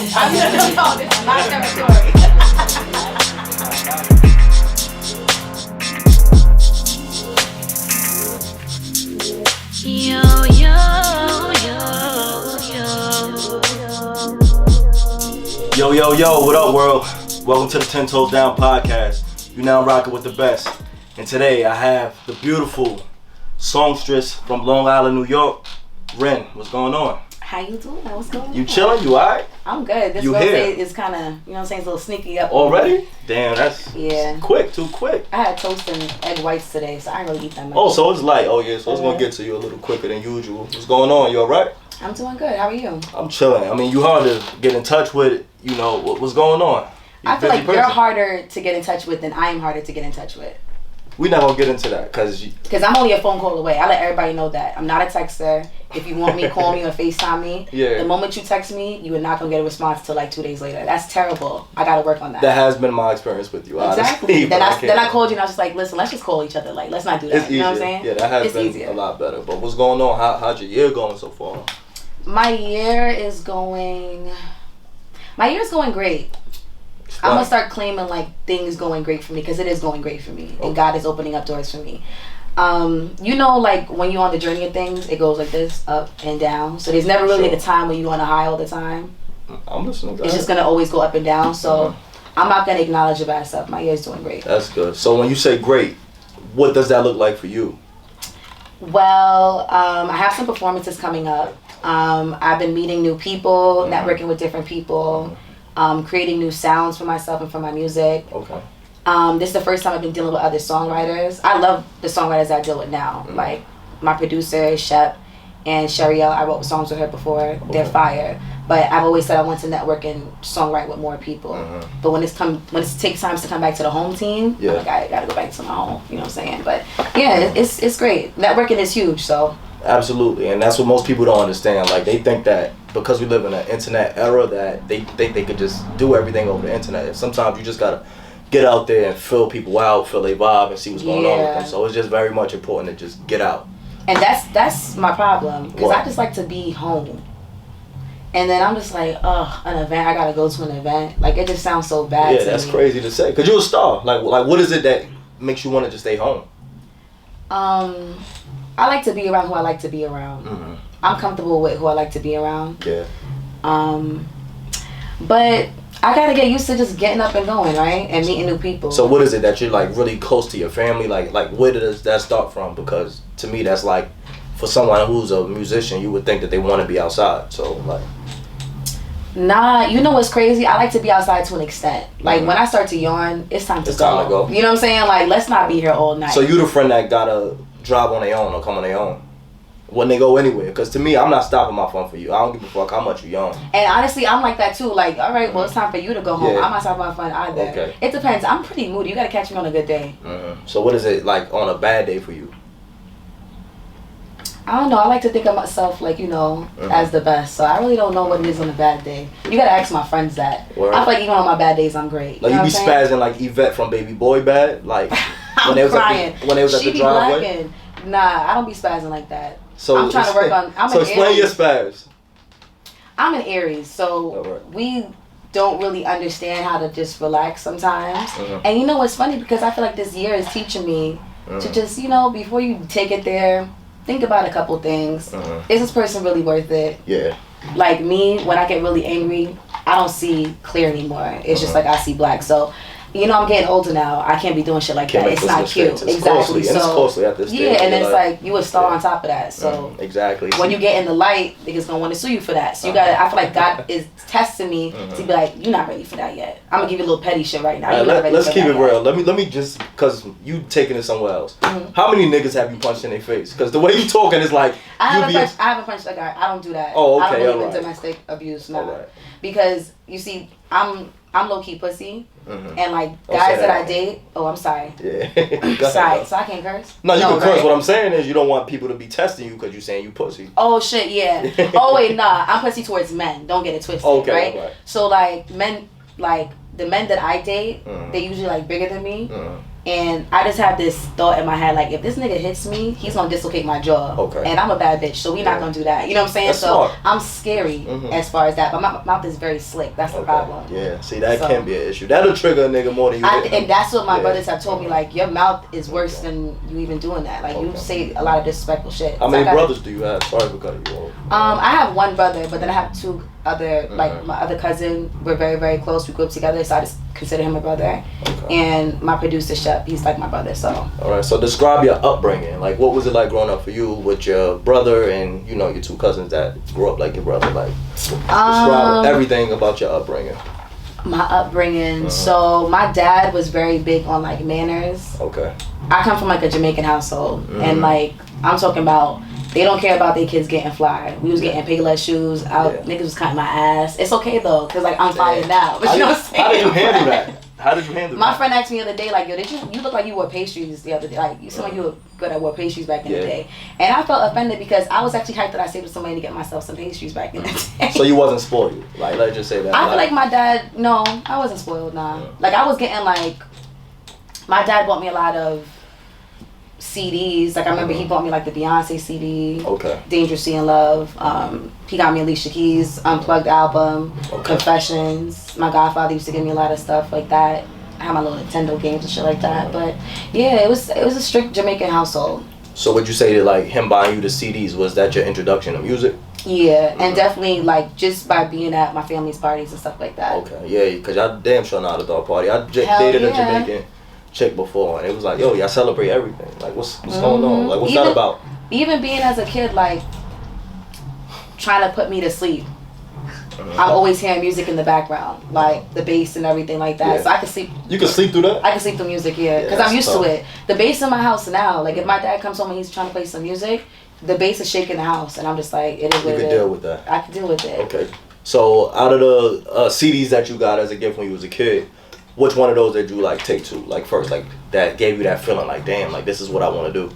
No, this is my territory. Yo, yo, yo, yo. Yo, what up, world? Welcome to the 10 Toes Down podcast. You now rocking with the best. And today I have the beautiful songstress from Long Island, New York, Reine. What's going on? How you doing? What's going on? You chilling? You alright? I'm good. This birthday is kind of, you know what I'm saying, it's a little sneaky up. Already? Damn, that's yeah. quick, too quick. I had toast and egg whites today, so I didn't really eat that much. Oh, so it's light. Oh, yeah, so it's going to get to you a little quicker than usual. What's going on? You alright? I'm doing good. How are you? I'm chilling. I mean, you hard to get in touch with, you know, what's going on. I feel like you're harder to get in touch with than I am harder to get in touch with. We're not going to get into that because I'm only a phone call away. I let everybody know that. I'm not a texter. If you want me, call me or FaceTime me. Yeah. The moment you text me, you are not going to get a response till like 2 days later. That's terrible. I got to work on that. That has been my experience with you, exactly. honestly. Then I called you and I was just like, listen, let's just call each other. Like, let's not do that. It's easier. You know what I'm saying? Yeah, that has been easier. A lot better. But what's going on? How's your year going so far? My year is going great. I'm going to start claiming like things going great for me because it is going great for me. And God is opening up doors for me. You know, like when you're on the journey of things, it goes like this, up and down. So there's never really like a time when you're on a high all the time. I'm listening. It's just going to always go up and down. So I'm not going to acknowledge the bad stuff. My year's doing great. That's good. So when you say great, what does that look like for you? Well, I have some performances coming up. I've been meeting new people, networking with different people, creating new sounds for myself and for my music. Okay. This is the first time I've been dealing with other songwriters. I love the songwriters I deal with now. Like my producer, Shep, and Shariel. I wrote songs with her before. Okay. They're fire. But I've always said I want to network and songwrite with more people. But when it takes time to come back to the home team, I'm like, I gotta go back to my home. You know what I'm saying? But yeah, it's great. Networking is huge. So. Absolutely, and that's what most people don't understand. Like they think that because we live in an internet era that they think they could just do everything over the internet. And sometimes you just gotta get out there and feel people out, feel their vibe, and see what's going on with them. So it's just very much important to just get out. And that's my problem because I just like to be home. And then I'm just like, an event. I gotta go to an event. Like it just sounds so bad. Yeah, that's crazy to say. Cause you're a star. Like what is it that makes you want to just stay home? I like to be around who I like to be around. I'm comfortable with who I like to be around. Yeah. But I gotta get used to just getting up and going, right? And meeting new people. So what is it that you're like really close to your family? Like where does that start from? Because to me that's like, for someone who's a musician, you would think that they want to be outside. So like. Nah, you know what's crazy? I like to be outside to an extent. Like when I start to yawn, it's time to go. You know what I'm saying? Like let's not be here all night. So you the friend that gotta drive on their own or come on their own when they go anywhere? Because to me, I'm not stopping my fun for you. I don't give a fuck how much you yawn. And honestly, I'm like that too. Like, all right, well, it's time for you to go home. I'm not stopping my fun either. Okay. It depends. I'm pretty moody. You gotta catch me on a good day. So what is it like on a bad day for you? I don't know. I like to think of myself like, you know, as the best. So I really don't know what it is on a bad day. You gotta ask my friends that. Word. I feel like even on my bad days, I'm great. Like you be spazzing like Yvette from Baby Boy bad? Like when they was crying. When they was at the driveway? Nah, I don't be spazzing like that. So I'm trying to work on. So explain your spaz. I'm an Aries, so we don't really understand how to just relax sometimes. And you know what's funny? Because I feel like this year is teaching me to just, you know, before you take it there, think about a couple things. Is this person really worth it? Yeah. Like me, when I get really angry, I don't see clear anymore. It's just like I see black. So, you know, I'm getting older now. I can't be doing shit like that. It's not cute. It's costly. So, and it's costly at this stage. Yeah, and it's like you a star on top of that. So exactly. When you get in the light, niggas gonna want to sue you for that. So you gotta. I feel like God is testing me to be like, you're not ready for that yet. I'm gonna give you a little petty shit right now. Let's keep it real. Let me just, cause you taking it somewhere else. How many niggas have you punched in their face? Cause the way you talking is like I haven't punched a guy. I don't do that. Oh, okay. I don't believe in domestic abuse now. Because you see, I'm low key pussy. And like guys that I date, I'm sorry. Yeah. Sorry, so I can't curse. No, you can curse. What I'm saying is you don't want people to be testing you because you're saying you pussy. Oh shit, yeah. Oh wait, nah, I'm pussy towards men. Don't get it twisted, okay, right? So like men, like the men that I date, they usually like bigger than me. And I just have this thought in my head, like, if this nigga hits me, he's gonna dislocate my jaw. Okay. And I'm a bad bitch, so we're not gonna do that. You know what I'm saying? That's so smart. I'm scary as far as that. But my mouth is very slick. That's the problem. Yeah. See, that can be an issue. That'll trigger a nigga more than you. And that's what my brothers have told me. Like, your mouth is worse than you even doing that. Like, you say a lot of disrespectful shit. How many brothers do you have? Sorry for cutting you off. I have one brother, but then I have two other, like, my other cousin. We're very, very close. We grew up together, so I just consider him a brother. And my producer, Shep, he's like my brother, so. All right, so describe your upbringing. Like, what was it like growing up for you with your brother and, you know, your two cousins that grew up like your brother? Like, describe everything about your upbringing. My upbringing. So my dad was very big on, like, manners. Okay. I come from, like, a Jamaican household, and, like, I'm talking about, they don't care about their kids getting fly. We was getting Payless shoes. Niggas was cutting my ass. It's okay though, cause like I'm fine now. But you know what I'm saying? How did you handle that? How did you handle My that? friend asked me the other day, like, yo, you look like you wore pastries the other day. Like, you seem like you were good at wear pastries back in the day. And I felt offended because I was actually hyped that I saved some money to get myself some pastries back in the day. So you wasn't spoiled? Like, let's just say that. I feel like my dad, no, I wasn't spoiled, nah. Like, I was getting, like, my dad bought me a lot of CDs. Like, I remember he bought me, like, the Beyonce CD. Okay. Dangerously in Love. He got me Alicia Keys' Unplugged album. Confessions. My godfather used to give me a lot of stuff like that. I had my little Nintendo games and shit like that. But yeah, it was a strict Jamaican household. So would you say that, like, him buying you the CDs, was that your introduction to music? Yeah, and definitely, like, just by being at my family's parties and stuff like that. Okay, yeah, because y'all damn sure know how to throw a party. I dated a Jamaican chick before, and it was like, yo, y'all celebrate everything. Like, what's going on? Like, what's that about? Even being as a kid, like, trying to put me to sleep. I'm always hearing music in the background, like the bass and everything like that. So I can sleep. You can sleep through that? I can sleep through music, because I'm used to it. The bass in my house now, like if my dad comes home and he's trying to play some music, the bass is shaking the house, and I'm just like, it is what it is. You can deal with that. I can deal with it. Okay. So out of the CDs that you got as a gift when you was a kid, which one of those did you like take to, like first, like that gave you that feeling, like damn, like this is what I want to do?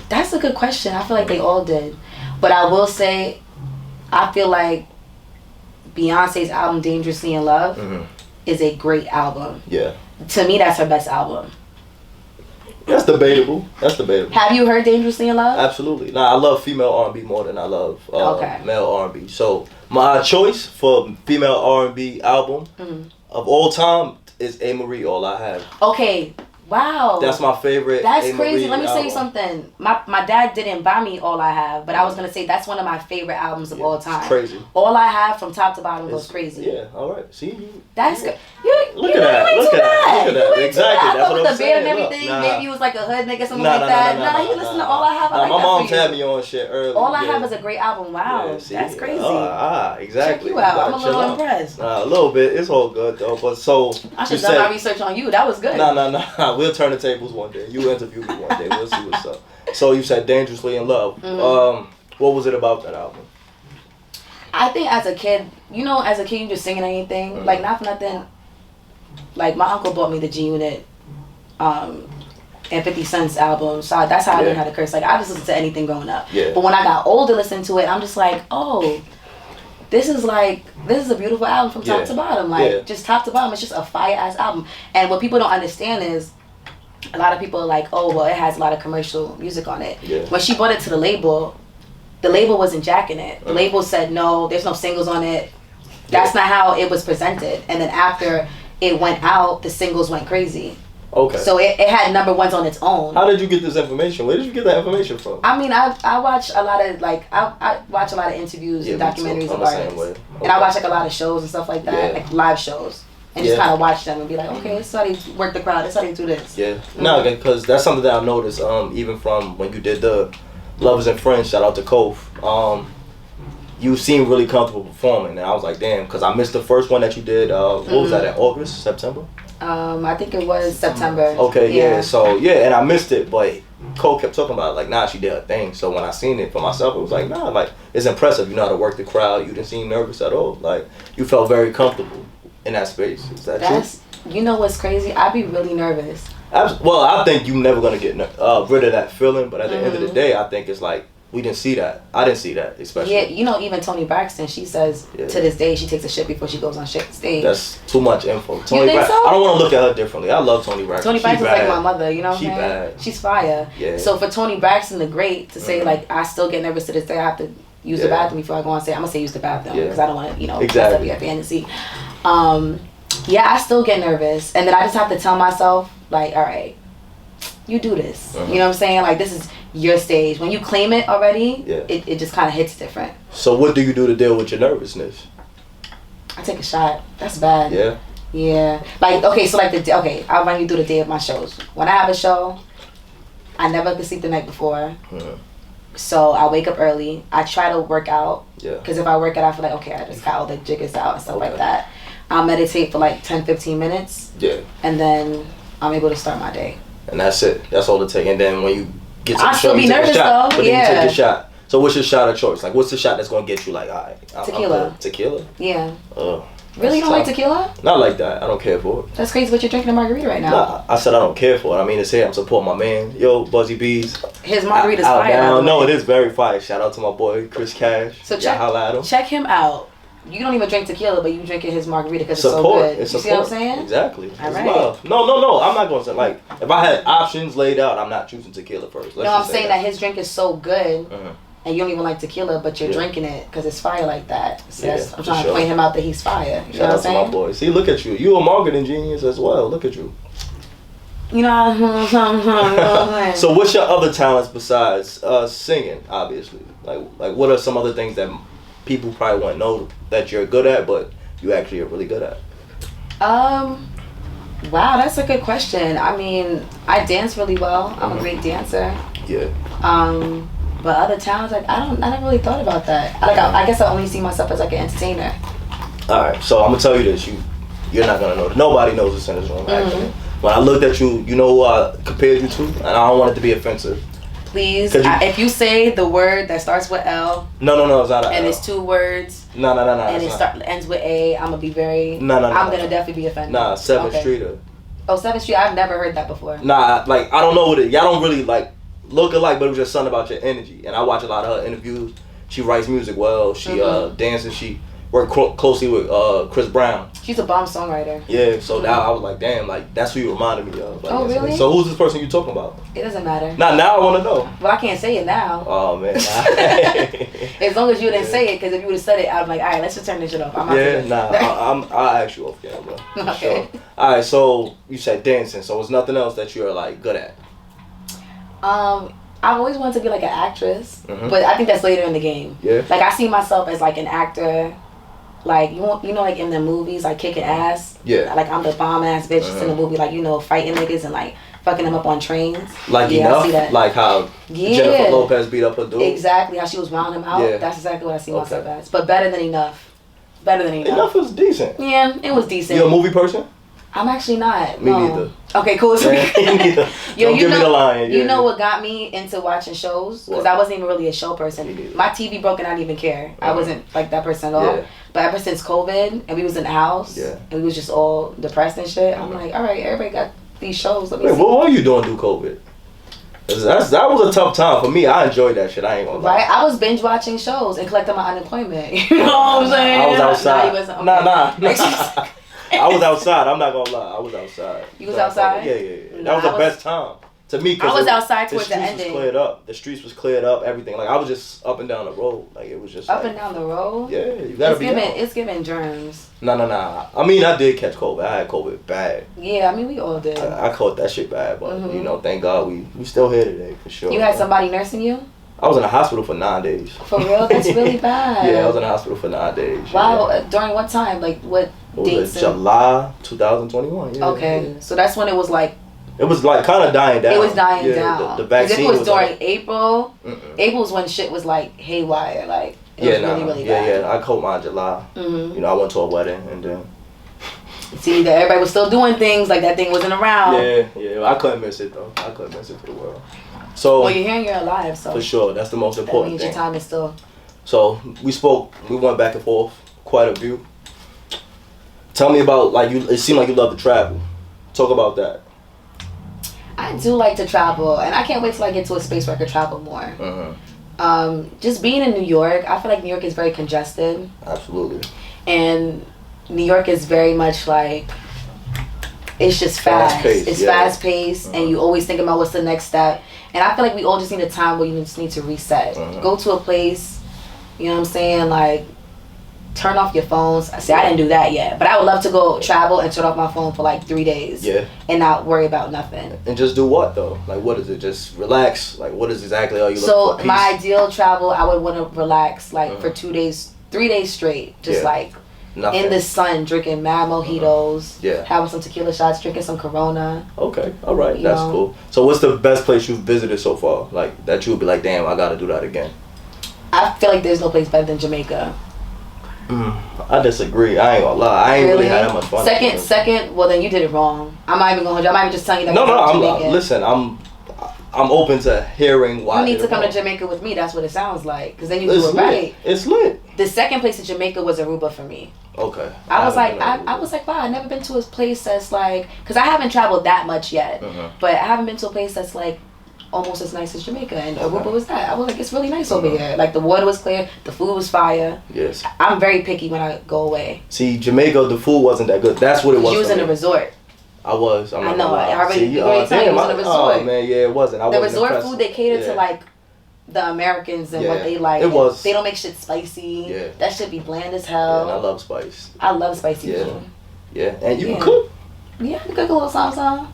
That's a good question. I feel like they all did, but I will say, I feel like Beyonce's album Dangerously in Love is a great album. Yeah. To me, that's her best album. That's debatable. Have you heard Dangerously in Love? Absolutely. Nah, I love female R&B more than I love male R&B. So my choice for female R&B album of all time is A. Marie, All I Have. Okay. Wow. That's my favorite. That's A. crazy. Marie Let me album. tell you something. My dad didn't buy me All I Have, but I was going to say that's one of my favorite albums of all time. It's crazy. All I Have from top to bottom goes crazy. Yeah, all right. See? That's good. Look at that. Exactly. I That's thought what with I'm the beard saying. and everything, maybe he was like a hood nigga, something like Nah, that. He listened to All I Have. I like my that mom for you. tapped me on shit earlier. All I Have is a great album. Wow. That's crazy. Exactly. Check you out. I'm a little impressed. A little bit. It's all good though. But so I should have done my research on you. That was good. Nah. We'll turn the tables one day. You interview me one day. We'll see what's up. So you said Dangerously in Love. What was it about that album? I think as a kid, you just singing anything. Like, not for nothing. Like, my uncle bought me the G Unit and 50 Cent's album. So that's how I learned how to curse. Like, I just listened to anything growing up. Yeah. But when I got older listening to it, I'm just like, oh, this is a beautiful album from top to bottom. Like, just top to bottom. It's just a fire-ass album. And what people don't understand is, a lot of people are like, oh, well, it has a lot of commercial music on it. Yeah. When she brought it to the label wasn't jacking it. The label said, no, there's no singles on it. That's not how it was presented. And then after it went out, the singles went crazy. Okay. So it had number ones on its own. How did you get this information? Where did you get that information from? I mean, I watch a lot of, like, I watch a lot of interviews and documentaries of artists. Okay. And I watch, like, a lot of shows and stuff like that, like live shows. And just kind of watch them and be like, okay, this is how they work the crowd. This is how they do this. Yeah. No, because that's something that I've noticed, even from when you did the Lovers and Friends, shout out to Kof. You seem really comfortable performing. And I was like, damn, because I missed the first one that you did. What was that, in August, September? I think it was September. Okay, yeah. So, and I missed it, but Cole kept talking about it, like, nah, she did her thing. So when I seen it for myself, it was like, nah, like, it's impressive. You know how to work the crowd. You didn't seem nervous at all. Like, you felt very comfortable in that space. Is that true? You know what's crazy? I'd be really nervous. Well, I think you're never going to get rid of that feeling, but at the end of the day, I think it's like, we didn't see that. I didn't see that, especially. Yeah, you know, even Toni Braxton, she says to this day she takes a shit before she goes on stage. That's too much info. You think so? I don't want to look at her differently. I love Toni Braxton. Toni Braxton's like my mother, you know what I'm saying? Bad. She's fire. Yeah. So for Toni Braxton the great to say like I still get nervous to this day, I have to use the bathroom before I go on stage. I'm gonna say use the bathroom because I don't want to, you know, mess up your fantasy. Yeah, I still get nervous, and then I just have to tell myself like, all right, you do this. You know what I'm saying? Like this is your stage. When you claim it already, it just kind of hits different. So what do you do to deal with your nervousness? I take a shot. That's bad. Yeah. Yeah. Like okay, so like I'll run you through the day of my shows. When I have a show, I never could sleep the night before. So I wake up early. I try to work out. Yeah. Because if I work out, I feel like okay, I just got all the jiggers out and stuff like that. I'll meditate for like 10-15 minutes. Yeah. And then I'm able to start my day. And that's it. That's all it takes. And then when you get to the show, you take a shot. But then you take a shot. So what's your shot of choice? Like, what's the shot that's gonna get you like, all right? Tequila. Tequila? Yeah. Really, you don't like tequila? Not like that. I don't care for it. That's crazy, but you're drinking a margarita right now. Nah, I said I don't care for it. I mean, it's here. I'm supporting my man. Yo, Buzzy Bees. His margarita's fire. No, it is very fire. Shout out to my boy Chris Cash. So check him out. You don't even drink tequila, but you drinking his margarita because it's so good. You see what I'm saying? Exactly. All right. Love. No. I'm not going to say, like, if I had options laid out, I'm not choosing tequila first. I'm saying that his drink is so good, and you don't even like tequila, but you're drinking it because it's fire like that. So I'm trying to point him out that he's fire. You know what I'm saying? Shout out to my boy. See, look at you. You a marketing genius as well. Look at you. You know. So what's your other talents besides singing, obviously? Like what are some other things that people probably won't know that you're good at, but you actually are really good at? Wow, that's a good question. I mean, I dance really well. I'm a great dancer. Yeah. But other talents, like I never really thought about that. I guess I only see myself as like an entertainer. All right, so I'm gonna tell you this. You're not gonna know. Nobody knows this in this room. Actually, when I looked at you, you know who I compared you to, and I don't want it to be offensive. Please, if you say the word that starts with L. No, it's not an L. And it's 2 words. No. And it ends with A. I'm gonna be very. I'm gonna definitely be offended. 7th Streeter. Oh, 7th Street. I've never heard that before. Like I don't know what it. Y'all don't really like look alike, but it was just something about your energy. And I watch a lot of her interviews. She writes music well. She dances. She worked closely with Chris Brown. She's a bomb songwriter. Yeah, so now I was like, damn, like that's who you reminded me of. Like, really? So who's this person you talking about? It doesn't matter. Now I want to know. Well, I can't say it now. Oh man. As long as you didn't say it, because if you would have said it, I'd be like, all right, let's just turn this shit off. I'll ask you off camera. Okay. Sure. All right, so you said dancing. So it's nothing else that you're like good at? I've always wanted to be like an actress, but I think that's later in the game. Yeah. Like I see myself as like an actor. Like you know, like in the movies, like kicking ass. Yeah. Like I'm the bomb ass bitch in the movie, like fighting niggas and like fucking them up on trains. Like enough. I see that. Like how Jennifer Lopez beat up her dude. Exactly how she was rounding him out. Yeah. That's exactly what I see myself as. But better than enough. Enough was decent. Yeah, it was decent. You a movie person? I'm actually not. Me neither. Okay, cool. So me neither. Don't give me the line. You know what got me into watching shows? Because I wasn't even really a show person. My TV broke and I didn't even care. I wasn't like that person at all. Yeah. But ever since COVID and we was in the house and we was just all depressed and shit, I'm like, all right, everybody got these shows. Let me see. What were you doing through COVID? That was a tough time for me. I enjoyed that shit. I ain't gonna lie. Right? I was binge watching shows and collecting my unemployment. You know what I'm saying? I was outside. Nah. I was outside. I'm not gonna lie. I was outside. You was outside? Yeah. That was the best time to me. I was outside towards the ending. The streets was cleared up. Everything. Like I was just up and down the road. Like it was just up and down the road. Yeah, you gotta be. It's giving germs. Nah. I mean, I did catch COVID. I had COVID bad. Yeah, I mean, we all did. I caught that shit bad, but you know, thank God we still here today for sure. You had somebody nursing you? I was in the hospital for 9 days. For real? That's really bad. Yeah, I was in the hospital for 9 days. Wow. Yeah. During what time? Like what dates? July 2021. Yeah. Okay. So that's when it was like. It was like kind of dying down. It was dying down. The vaccine. If it was during like, April. April's when shit was like haywire. Like it was really bad. Yeah. I caught mine in July. You know, I went to a wedding and then. See, that everybody was still doing things like that thing wasn't around. Yeah. I couldn't miss it though. I couldn't miss it for the world. So, well, you're here and you're alive, so. For sure, that's the most important thing. Your time is still. So, we went back and forth quite a bit. Tell me about, like, it seemed like you love to travel. Talk about that. I do like to travel, and I can't wait till I get to a space where I can travel more. Just being in New York, I feel like New York is very congested. Absolutely. And New York is very much like, it's just fast. It's fast paced, and you always think about what's the next step. And I feel like we all just need a time where you just need to reset. Go to a place, you know what I'm saying? Like, turn off your phones. See, I didn't do that yet, but I would love to go travel and turn off my phone for like 3 days. Yeah. And not worry about nothing. And just do what though? Like, what is it? Just relax? Like, what is exactly all you looking for? So my ideal travel, I would want to relax like for 2 days, 3 days straight, just like in the sun, drinking mad mojitos, having some tequila shots, drinking some Corona. Okay, all right, that's cool. So what's the best place you've visited so far? Like, that you would be like, damn, I gotta do that again. I feel like there's no place better than Jamaica. I disagree. I ain't gonna lie. I ain't really had that much fun. Second. Well, then you did it wrong. I'm not even gonna hold you. I'm not even just telling you that. No. Listen, I'm open to hearing why. You need to come to Jamaica with me. That's what it sounds like. Because then you do it right. It's lit. The second place in Jamaica was Aruba for me. Okay. I was like, wow, I've never been to a place that's like, because I haven't traveled that much yet, but I haven't been to a place that's like almost as nice as Jamaica, and Aruba was that. I was like, it's really nice over here. Like, the water was clear, the food was fire. Yes. I'm very picky when I go away. See, Jamaica, the food wasn't that good. That's what it was. You was in a resort. I was. I know. I already you was in a resort. Oh man, yeah, it wasn't. The resort impressed. Food, they cater to like the Americans and what they like. It was. They don't make shit spicy. Yeah. That should be bland as hell. Yeah, and I love spice. I love spicy food. Yeah, and you can cook. Yeah, I can cook a little something.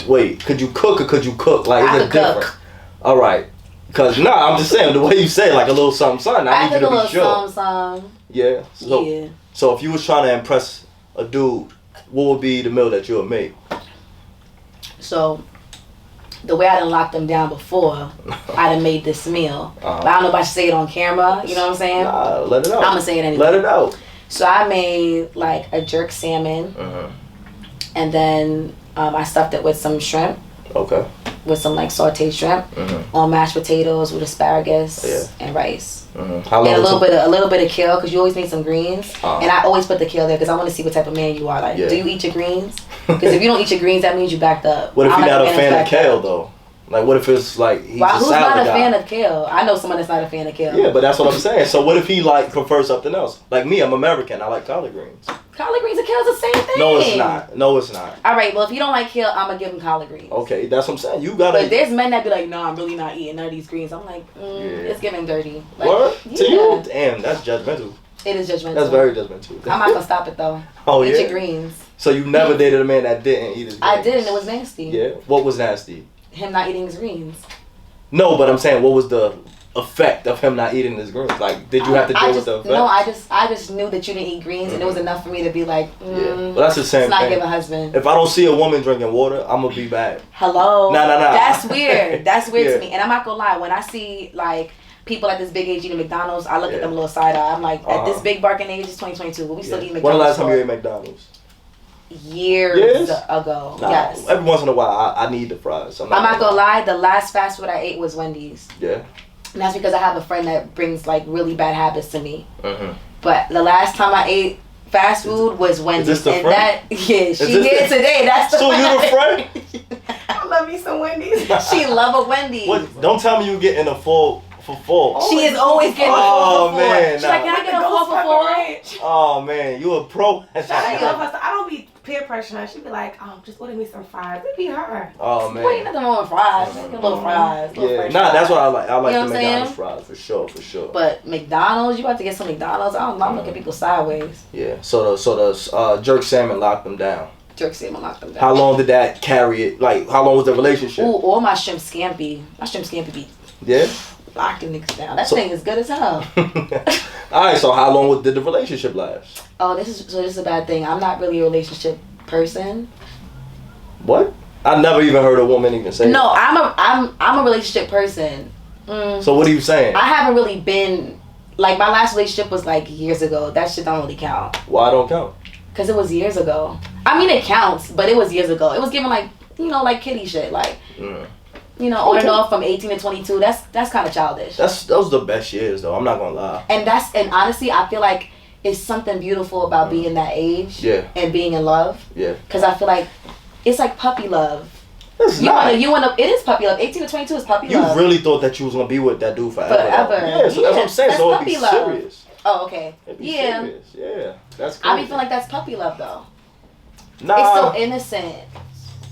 Wait, could you cook or could you cook? Like, I is it different? Cook. All right. Because, I'm just saying, the way you say like a little something, I need you to be sure. Something. Yeah. So if you was trying to impress a dude, what would be the meal that you would make? So, the way I done locked them down before, I done made this meal. But I don't know if I should say it on camera, you know what I'm saying? Nah, let it out. I'm going to say it anyway. Let it out. So I made like a jerk salmon. And then I stuffed it with some shrimp. Okay. With some like sauteed shrimp on mashed potatoes with asparagus and rice. How long? And a little bit of kale, because you always need some greens. And I always put the kale there because I want to see what type of man you are. Like, do you eat your greens? Because if you don't eat your greens, that means you backed up. What if you're not a fan of kale though? Like, what if it's like he's who's not a fan of kale? I know someone that's not a fan of kale. Yeah, but that's what I'm saying. So what if he like prefers something else? Like me, I'm American. I like collard greens. Collard greens and kale is the same thing. No, it's not. All right, well, if you don't like kale, I'm gonna give him collard greens. Okay, that's what I'm saying. You gotta. But there's men that be like, no, I'm really not eating none of these greens. I'm like, it's getting dirty. Like, what? To you? Damn, that's judgmental. It is judgmental. That's very judgmental. I'm not gonna stop it though. Eat your greens. So you never dated a man that didn't eat his greens? I did, and it was nasty. Yeah. What was nasty? Him not eating his greens. No, but I'm saying, what was the effect of him not eating his greens? Like, did you have to deal with the effect? No, I just knew that you didn't eat greens, and it was enough for me to be like, well, that's the same thing. It's not give a husband. If I don't see a woman drinking water, I'm gonna be bad. Hello. No. That's weird. That's weird to me. And I'm not gonna lie, when I see like people at this big age eating McDonald's, I look at them a little side eye. I'm like, at this big barking age, it's 2022, but we still eat McDonald's. When the last time you ate McDonald's? Years ago. Yes. Every once in a while, I need the fries. I'm not gonna lie. The last fast food I ate was Wendy's. Yeah. And that's because I have a friend that brings like really bad habits to me. But the last time I ate fast food was Wendy's. Is this the friend? She's here today. That's the so you the friend? I love me some Wendy's. She love a Wendy's. Don't tell me you getting a full for 4. She is always getting a 4 for 4. Man, She's like, can I get a 4 for 4? Oh man, you a pro. I don't be peer pressuring her. She be like, just order me some fries. It be her. Oh man. Boy, nothing wrong with fries. Get a little fries. That's what I like. I like the McDonald's fries for sure. But McDonald's, you about to get some McDonald's? I don't know. I'm looking at people sideways. Yeah. So the jerk salmon locked them down. How long did that carry it? Like, how long was the relationship? Ooh, all my shrimp scampi. My shrimp scampi be locking niggas down. That thing is good as hell. Alright, so how long did the relationship last? Oh, this is a bad thing. I'm not really a relationship person. What? I never even heard a woman even say no, that. I'm a relationship person. So what are you saying? I haven't really been, like, my last relationship was like years ago. That shit don't really count. Why don't count? Because it was years ago. I mean, it counts, but it was years ago. It was given like, like kiddie shit. Like, on and off from 18 to 22. That's kind of childish. Those the best years, though. I'm not going to lie. And honestly, I feel like it's something beautiful about being that age. Yeah. And being in love. Yeah. Because I feel like it's like puppy love. It's not. It is puppy love. 18 to 22 is puppy You love. really thought that you was gonna be with that dude forever? Forever. Yeah, so that's what I'm saying. So it'd be serious. Oh, okay. It'd be serious. Yeah, that's crazy. I be feeling like that's puppy love though. Nah. It's so innocent.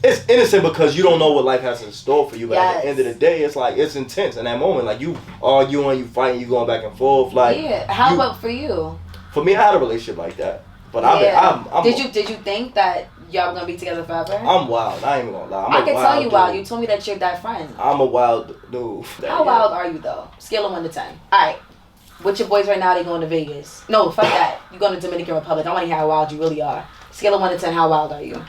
It's innocent because you don't know what life has in store for you. But Yes. at the end of the day, it's like it's intense in that moment. Like you arguing, you fighting, you going back and forth. Like How about for you? For me, I had a relationship like that. But I'm Did you think that y'all were gonna be together forever? I'm wild. I ain't even gonna lie. I can tell you wild. You told me that you're that friend. I'm a wild dude. How wild are you though? Scale of 1 to 10. All right. With your boys right now, they going to Vegas. No, fuck that. You going to Dominican Republic. I want to hear how wild you really are. Scale of 1 to 10. How wild are you?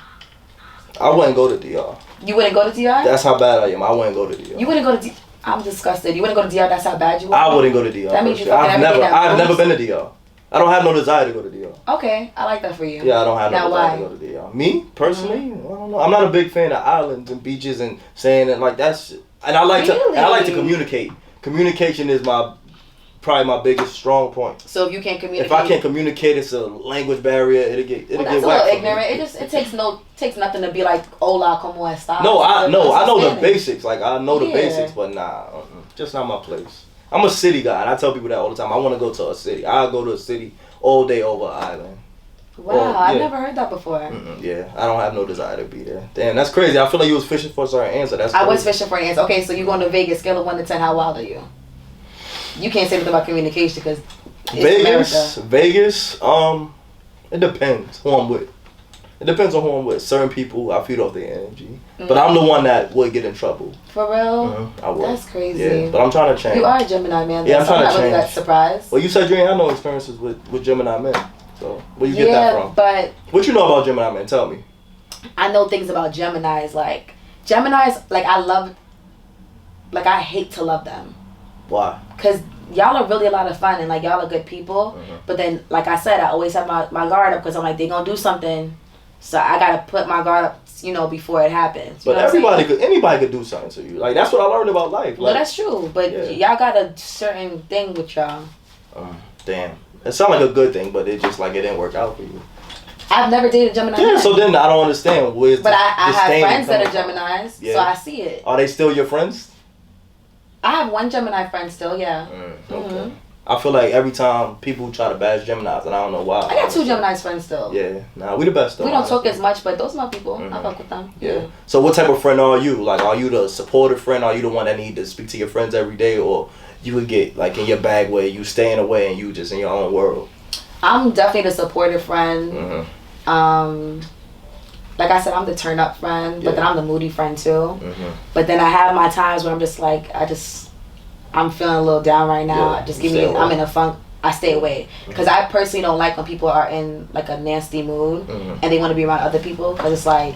I wouldn't go to DR. You wouldn't go to DR? That's how bad I am. I wouldn't go to DR. You wouldn't go to DR? I'm disgusted. You wouldn't go to DR? That's how bad you are? I wouldn't go to DR. That means you sure. fucking I've never been to DR. I don't have no desire to go to DR. Okay, I like that for you. Yeah, I don't have no desire why? to go to DR. Me, personally, I don't know. I'm not a big fan of islands and beaches and saying that like that's... And I like to communicate. Communication is probably my biggest strong point. So if you can't communicate... If I can't communicate, it's a language barrier. It'll get that's whacked. a little ignorant. It takes nothing to be like, hola, como estás? No, I know Spanish. the basics. Like, I know the basics, but nah, just not my place. I'm a city guy, and I tell people that all the time. I want to go to a city. I'll go to a city all day over an island. Wow, I've never heard that before. Yeah, I don't have no desire to be there. Damn, that's crazy. I feel like you was fishing for a certain answer. That's crazy. I was fishing for an answer. Okay, so you going to Vegas, scale of 1 to 10, how wild are you? You can't say anything about communication because Vegas, it depends who I'm with. It depends on who I'm with. Certain people, I feed off their energy. But I'm the one that would get in trouble. For real? I would. That's crazy. Yeah, but I'm trying to change. You are a Gemini man. Yeah, I'm trying to change. I'm not really that surprised. Well, you said you ain't had no experiences with Gemini men. So, where you get that from? But... What you know about Gemini men? Tell me. I know things about Geminis. Like, I hate to love them. Why? Because y'all are really a lot of fun and, like, y'all are good people. But then, like I said, I always have my guard up because I'm like, they gonna do something. So I gotta put my guard up, before it happens. But anybody could do something to you. Like, that's what I learned about life. Like, well, that's true. But y'all got a certain thing with y'all. Damn. It sounds like a good thing, but it just like it didn't work out for you. I've never dated Gemini. Yeah, so then I don't understand. But I have friends that are Geminis, so I see it. Are they still your friends? I have one Gemini friend still, yeah. Okay. I feel like every time people try to bash Geminis, and I don't know why. I got 2 Geminis friends still. Yeah, we the best though. We don't talk as much, but those are my people. I fuck with them. Yeah. So what type of friend are you? Like, are you the supportive friend? Are you the one that need to speak to your friends every day? Or you would get like in your bag where you staying away and you just in your own world? I'm definitely the supportive friend. Like I said, I'm the turn up friend, but then I'm the moody friend too. But then I have my times where I'm just like, I'm feeling a little down right now. I'm in a funk. I stay away because I personally don't like when people are in like a nasty mood and they want to be around other people because it's like,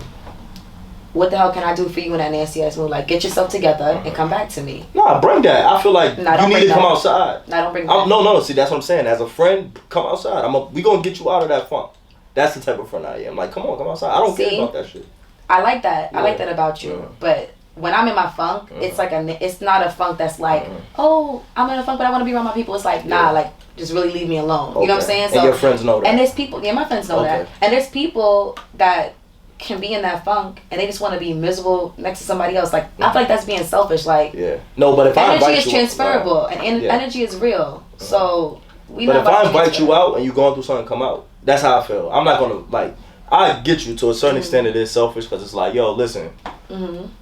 what the hell can I do for you in that nasty ass mood? Like, get yourself together and come back to me. Nah, bring that. I feel like you need to come outside. No, don't bring that. No. See, that's what I'm saying. As a friend, come outside. We gonna get you out of that funk. That's the type of friend I am. Like, come outside. I don't care about that shit. I like that. I like that about you. But when I'm in my funk, it's like it's not a funk that's like, oh, I'm in a funk, but I want to be around my people. It's like, nah, like, just really leave me alone. Okay. You know what I'm saying? So, and your friends know that. And there's people, my friends know that. And there's people that can be in that funk and they just want to be miserable next to somebody else. Like, I feel like that's being selfish. Like, no, but if energy is transferable and energy is real. So, But if I invite you out and you going through something, come out. That's how I feel. I'm not gonna like. I get you to a certain extent. It is selfish because it's like, yo, listen.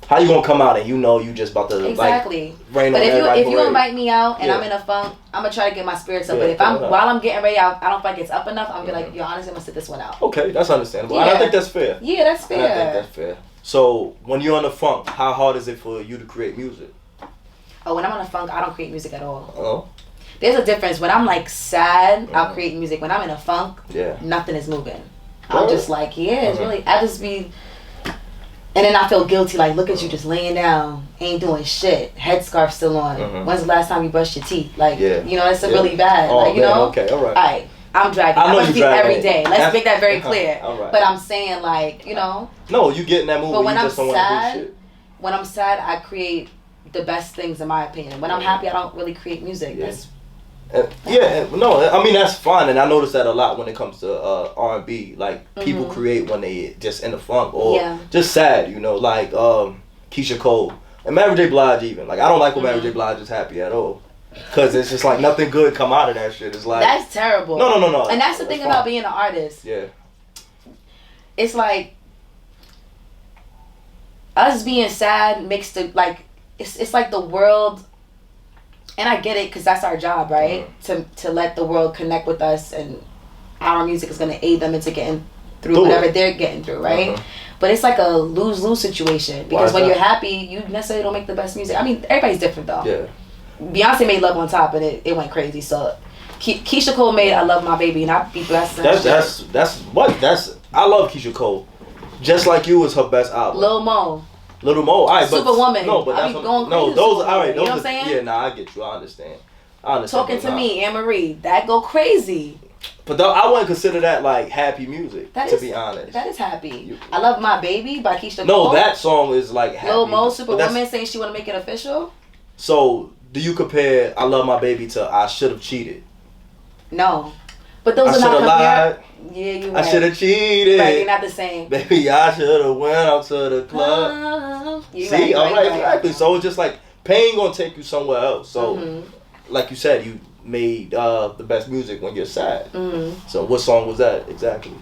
How you gonna come out and you just about to like rain on everybody? But if you invite me out and I'm in a funk, I'm gonna try to get my spirits up. But if while I'm getting ready, I don't feel like it's up enough. I'm gonna be like, yo, honestly, I'm gonna sit this one out. Okay, that's understandable. And I think that's fair. Yeah, that's fair. I think that's fair. So when you're in a funk, how hard is it for you to create music? Oh, when I'm in a funk, I don't create music at all. Oh. There's a difference. When I'm like sad, I'll create music. When I'm in a funk, nothing is moving. I'm just like, it's really, I just be, and then I feel guilty, like, look at you just laying down, ain't doing shit, headscarf still on. When's the last time you brushed your teeth? Like, it's really bad. Oh, like, okay, all right. All right, I'm dragging. I brush teeth every day. Let's make that very clear. All right. But I'm saying, like, No, you get in that mood, but when you just don't want to do shit. When I'm sad, I create the best things, in my opinion. When I'm happy, I don't really create music. No, I mean that's fine, and I notice that a lot when it comes to R&B. Like people create when they just in the funk or just sad, like Keisha Cole, and Mary J. Blige even. Like, I don't like when Mary J. Blige is happy at all. Because it's just like nothing good come out of that shit. It's like... That's terrible. No. And that's the thing about being an artist. Yeah. It's like... Us being sad makes the... Like, it's like the world... And I get it because that's our job, right? To let the world connect with us, and our music is going to aid them into getting through whatever they're getting through, right? But it's like a lose-lose situation. Because when you're happy, you necessarily don't make the best music. I mean, everybody's different though. Yeah. Beyonce made Love on Top and it went crazy. So Keisha Cole made I Love My Baby, and I be blessed. That's I love Keisha Cole. Just Like You is her best album. Lil Mo. All right, Superwoman. No, but that's going no. Those all right. You Those know what I'm saying? Yeah, nah, I get you. I understand. Talking to Me, Anne Marie, that go crazy. But though, I wouldn't consider that like happy music. To be honest, that is happy. I Love My Baby by Keisha Cole. No, that song is like happy. Lil Mo, Superwoman, saying she want to make it official. So, do you compare I Love My Baby to I Should Have Cheated? No. But those are not compared. Yeah, you right. I should have cheated. Right, they're not the same. Baby, I should have went out to the club. See, right, exactly. So it's just like pain gonna take you somewhere else. So, like you said, you made the best music when you're sad. So what song was that exactly?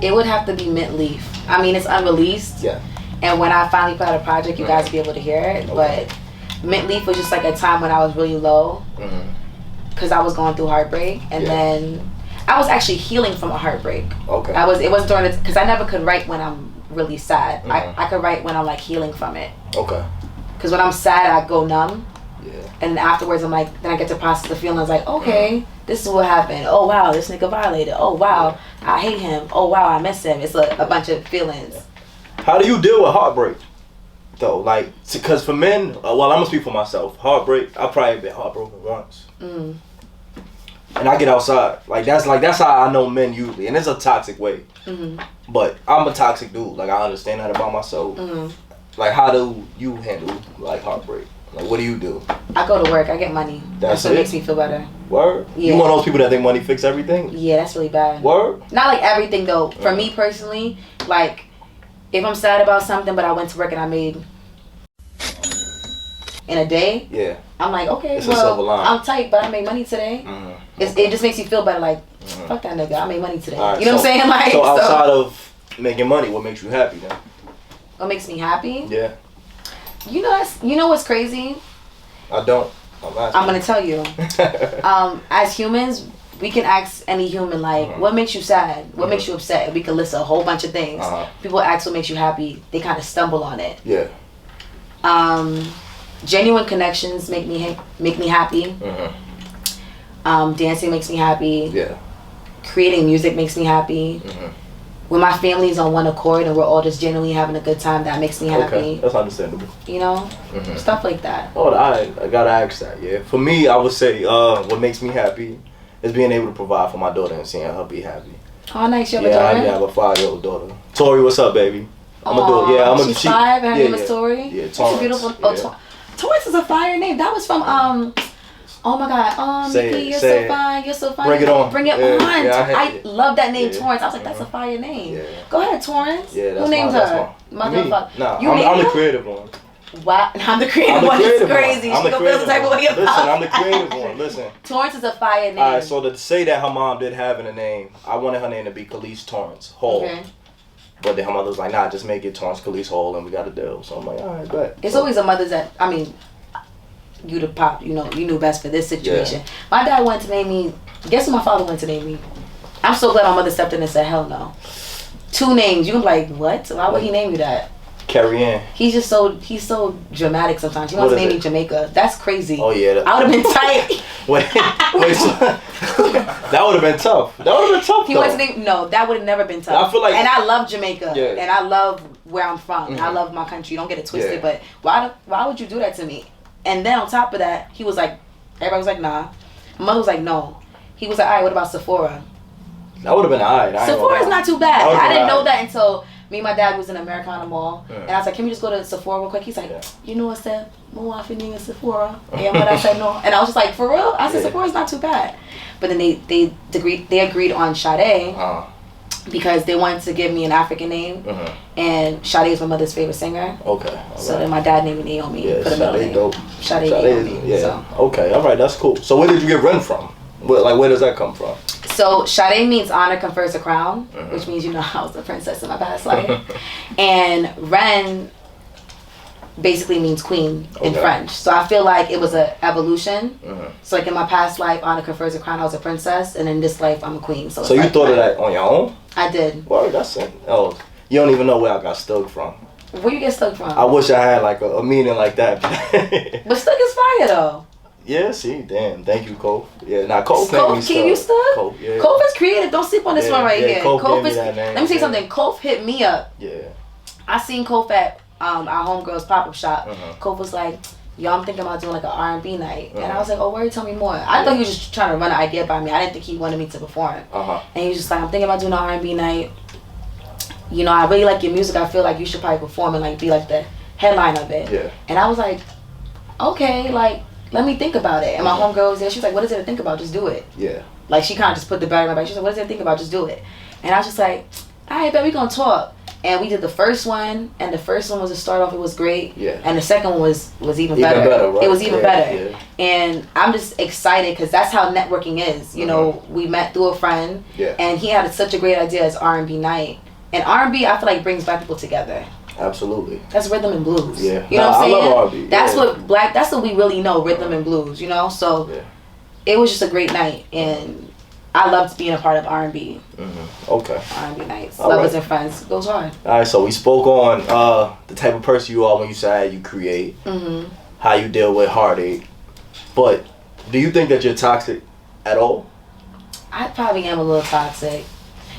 It would have to be Mint Leaf. I mean, it's unreleased. Yeah. And when I finally put out a project, you guys will be able to hear it. Okay. But Mint Leaf was just like a time when I was really low. Because I was going through heartbreak. And then I was actually healing from a heartbreak. Okay. It wasn't during it, because I never could write when I'm really sad. I could write when I'm like healing from it. Okay. Because when I'm sad, I go numb. Yeah. And afterwards, I'm like, then I get to process the feelings like, okay, this is what happened. Oh, wow, this nigga violated. Oh, wow, I hate him. Oh, wow, I miss him. It's a bunch of feelings. How do you deal with heartbreak, though? Like, because for men, well, I'm going to speak for myself. Heartbreak, I've probably been heartbroken once. And I get outside. That's how I know men usually. And it's a toxic way. But I'm a toxic dude. Like, I understand that about myself. Like, how do you handle, like, heartbreak? Like, what do you do? I go to work. I get money. That's what makes me feel better. Word? Yeah. You one of those people that think money fix everything? Yeah, that's really bad. Word? Not like everything, though. For me, personally, like, if I'm sad about something, but I went to work and I made in a day, I'm like, okay, well, I'm tight, but I made money today. It just makes you feel better, like, fuck that nigga, I made money today. Right, you know what I'm saying? Like, so outside of making money, what makes you happy then? What makes me happy? Yeah. You know what's crazy? I don't. I'm gonna tell you. As humans, we can ask any human, like, what makes you sad? What makes you upset? We can list a whole bunch of things. People ask what makes you happy. They kind of stumble on it. Yeah. Genuine connections make me happy. Dancing makes me happy. Yeah. Creating music makes me happy. When my family's on one accord and we're all just genuinely having a good time, that makes me happy. Okay, that's understandable. You know, stuff like that. Oh, I gotta ask that. Yeah, for me, I would say what makes me happy is being able to provide for my daughter and seeing her be happy. Oh, nice. You have a daughter? Yeah, I have a 5-year-old daughter. Tori, what's up, baby? I'm gonna do it. Yeah, I'm gonna. She's 5. Her name is Tori. Yeah, Torrance. She's beautiful. Oh, Torrance is a fire name. That was from Oh my God, Mickey, you're so fine, you're so fine. Bring it on. Bring it on. Yeah, I love that name, Torrance. I was like, that's a fire name. Yeah. Go ahead, Torrance. Yeah, that's who named her? Motherfucker. Nah, I'm the creative one. What? I'm the creative one. It's crazy. I'm the creative one. Listen, I'm the creative one. Listen. Torrance is a fire name. Alright, so to say that her mom did have in a name, I wanted her name to be Khalees Torrance Hall. Okay. But then her mother was like, nah, just make it Torrance Khalees Hall and we got a deal. So I'm like, alright, bet. It's always a mother's that, I mean, you the pop, you know, you knew best for this situation. Yeah. My dad wanted to name me, guess what my father wanted to name me? I'm so glad my mother stepped in and said, hell no. 2 names. You can be like, what? Why would he name you that? Carrie Ann. He's so dramatic sometimes. He wants to name me Jamaica. That's crazy. Oh yeah. I would have been tight. wait, so, that would have been tough. That would have been tough. He wants to name, no, that would have never been tough. I feel like, and I love Jamaica. Yeah. And I love where I'm from. I love my country. Don't get it twisted. But why would you do that to me? And then on top of that, he was like, everybody was like, nah. My mother was like, no. He was like, all right, what about Sephora? That would have been all right. Sephora's not too bad. I didn't know that until me and my dad was in Americana Mall. And I was like, can we just go to Sephora real quick? He's like, you know what, Steph? My wife is in Sephora. And I said no. And I was just like, for real? I said, Sephora's not too bad. But then they agreed on Sade. because they wanted to give me an African name, and Sade is my mother's favorite singer. Okay. So then my dad named me Naomi. Yeah, for the middle name. dope. Sade Naomi. Yeah. So. Okay. All right. That's cool. So where did you get Reine from? Where does that come from? So Sade means honor confers a crown, which means I was a princess in my past life, and Reine basically means queen in French. So I feel like it was an evolution. So like in my past life, honor confers a crown, I was a princess, and in this life, I'm a queen. So you thought of that on your own? I did. Well, that's it. Oh, you don't even know where I got stuck from. Where you get stuck from? I wish I had like a meaning like that. But stuck is fire though. Yeah, see, damn. Thank you, Cole. Yeah, now Cole keep you stuck? Cole, yeah. Cole is creative. Don't sleep on this one right here. Cole is. Let me tell you something. Cole hit me up. Yeah. I seen Cole at our homegirl's pop-up shop. Cole was like, yo, I'm thinking about doing like an R&B night. And I was like, oh, word, tell me more. I thought he was just trying to run an idea by me. I didn't think he wanted me to perform. And he was just like, I'm thinking about doing an R&B night. I really like your music. I feel like you should probably perform and like be like the headline of it. Yeah. And I was like, okay, like, let me think about it. And my homegirl was there. She was like, what is there to think about? Just do it. Yeah. Like, she kind of just put the back in my back. She was like, what is there to think about? Just do it. And I was just like, all right, bet we gonna talk. And we did the first one, and the first one was a start off. It was great. Yeah. And the second one was even better. Right? It was even better. Yeah. And I'm just excited because that's how networking is. We met through a friend. Yeah. And he had such a great idea as R&B night. And R&B, I feel like brings black people together. Absolutely. That's rhythm and blues. Yeah. You know what I'm saying? I love R&B. That's what we really know, rhythm and blues, So it was just a great night, and I loved being a part of R&B. Okay. R&B nights. All Lovers right. and friends. Goes hard. All right, so we spoke on the type of person you are when you say you create, how you deal with heartache. But do you think that you're toxic at all? I probably am a little toxic.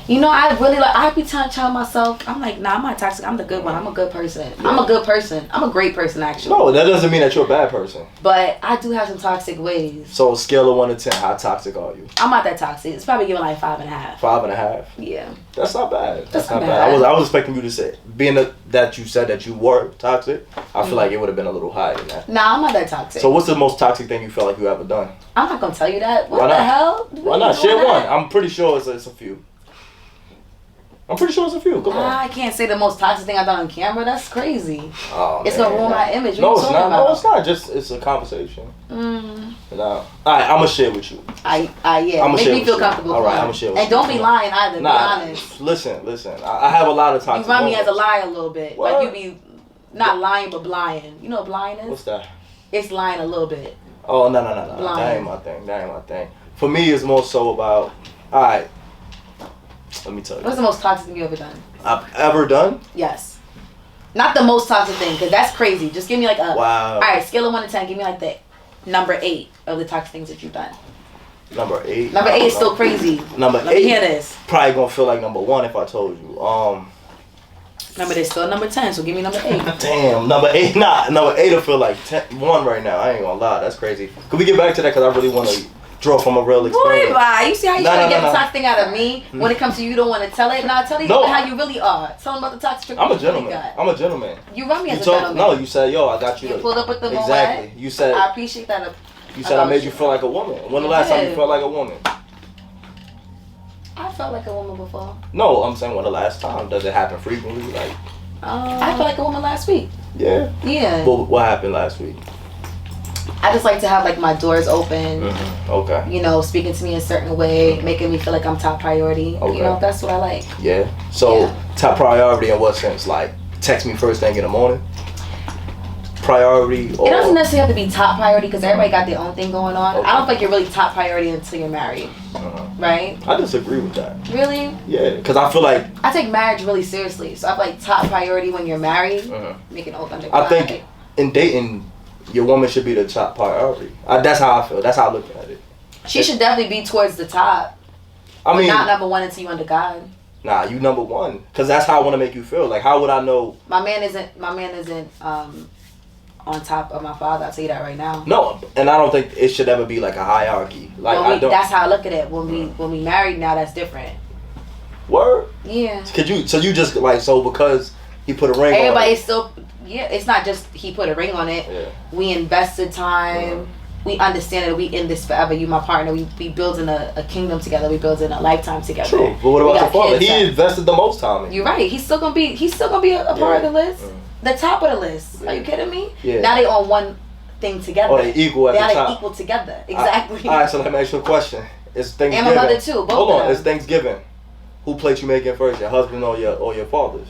I really I be telling myself, I'm like, nah, I'm not toxic. I'm the good one. I'm a good person. Yeah. I'm a good person. I'm a great person, actually. No, that doesn't mean that you're a bad person. But I do have some toxic ways. So, scale of 1 to 10, how toxic are you? I'm not that toxic. It's probably giving like 5.5. 5.5? Yeah. That's not bad. That's not bad. I was expecting you to say, being that you said that you were toxic, I feel like it would have been a little higher than that. Nah, I'm not that toxic. So, what's the most toxic thing you feel like you ever done? I'm not gonna tell you that. Why the hell? Why not? Share one. I'm pretty sure it's a few. I'm pretty sure it's a few. Come on. I can't say the most toxic thing I've done on camera. That's crazy. Oh, it's gonna ruin my image. No, what it's not. No, it's not. It's a conversation. No. All right, I'm gonna share with you. Yeah. Make me feel comfortable. All right, I'm gonna share with you. And don't be lying either. Be honest. Listen. I have a lot of toxic. You run me as a liar a little bit. What? Like you be not lying but lying. You know what lying is? What's that? It's lying a little bit. Oh no. That ain't my thing. For me, it's more so about. All right. Let me tell you. What's the most toxic thing you ever done? I've ever done? Yes. Not the most toxic thing, because that's crazy. Just give me like a... Wow. All right, scale of 1 to 10, give me like the number 8 of the toxic things that you've done. Number 8? Number 8 is still crazy. Number 8? Let me hear this. Probably gonna feel like number 1 if I told you. Number 8 is still number 10, so give me number 8. Damn, number 8. Nah, number 8 will feel like 1 right now. I ain't gonna lie, that's crazy. Could we get back to that, because I really want to draw from a real experience. Boy, bye. You see how you try to get the toxic thing out of me when it comes to you don't want to tell it? Nah, tell you how you really are. Tell them about the toxic. I'm a gentleman. I'm a gentleman. You run me as a gentleman. No, you said, yo, I got you. You pulled up with the exactly. Moet. You said. I appreciate that. You said I made you feel like a woman. When the last time you felt like a woman? I felt like a woman before. No, I'm saying when the last time. Does it happen frequently? Like. I felt like a woman last week. Yeah. Yeah. But what happened last week? I just like to have like my doors open. Okay. Speaking to me in a certain way, making me feel like I'm top priority. Okay. That's what I like. Yeah. So top priority in what sense? Like text me first thing in the morning? Priority or... It doesn't necessarily have to be top priority because everybody got their own thing going on. Okay. I don't think you're really top priority until you're married. Right? I disagree with that. Really? Yeah, because I feel like... I take marriage really seriously. So I feel like top priority when you're married, making open under I think in dating, your woman should be the top priority. That's how I feel. That's how I look at it. She should definitely be towards the top. I mean... not number 1 until you under God. Nah, you number 1. Because that's how I want to make you feel. Like, how would I know... My man isn't on top of my father. I'll tell you that right now. No, and I don't think it should ever be like a hierarchy. Like that's how I look at it. When we married now, that's different. Word? Yeah. So you just like because he put a ring on it. Everybody still it's not just he put a ring on it. Yeah. We invested time. we understand that we in this forever. You my partner. We building a kingdom together. We building a lifetime together. True, but what about your father? He invested the most time in you. You're right. He's still gonna be a part of the list. The top of the list. Are you kidding me? Yeah. Now they on one thing together. Oh, they equal at the top. They equal together. Exactly. All right, so let me ask you a question. It's Thanksgiving. And my mother too. Both Hold of on, them. it's Thanksgiving. Who plate you making first, your husband or your father's?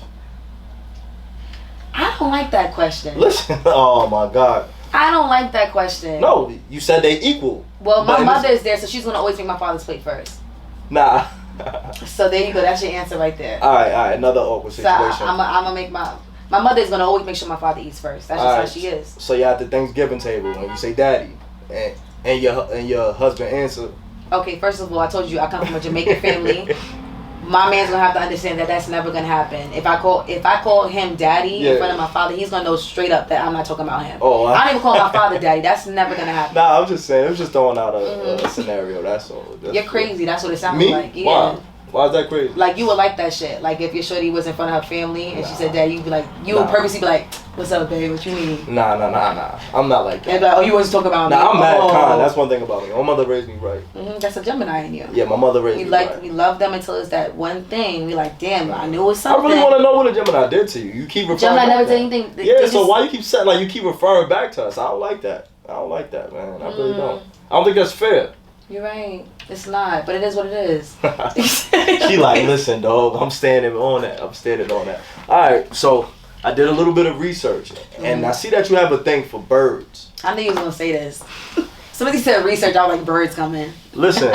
I don't like that question. Listen, oh my God. I don't like that question. No, you said they equal. Well, my mother is there, so she's gonna always make my father's plate first. Nah. So there you go. That's your answer right there. All right. Another awkward situation. So I'm gonna make my mother is gonna always make sure my father eats first. That's just how she is. So you're at the Thanksgiving table when you say daddy, and your husband answer. Okay, first of all, I told you I come from a Jamaican family. My man's gonna have to understand that that's never gonna happen. If I call him daddy in front of my father, he's gonna know straight up that I'm not talking about him. Oh, I don't even call my father daddy. That's never gonna happen. Nah, I'm just saying. I'm just throwing out a scenario. That's all. You're crazy. That's what it sounds Me? like. Yeah. Why is that crazy? Like you would like that shit. Like if your shorty was in front of her family and she said that, you'd be like, you would purposely be like, "What's up, babe? What you need?" Nah. I'm not like that. And like, oh, you wasn't talking about me. Nah, I'm mad kind. That's one thing about me. My mother raised me right. That's a Gemini in you. Yeah, my mother raised me right. We love them until it's that one thing. We like, damn, I knew it was something. I really want to know what a Gemini did to you. You keep referring. Gemini never back did anything. Yeah, so why you keep saying like you keep referring back to us? I don't like that. Man. I really don't. I don't think that's fair. You're right. It's not, but it is what it is. She like, listen, dog. I'm standing on that. All right, so I did a little bit of research, and I see that you have a thing for birds. I knew you was gonna say this. Somebody said research. I was like, birds coming. Listen,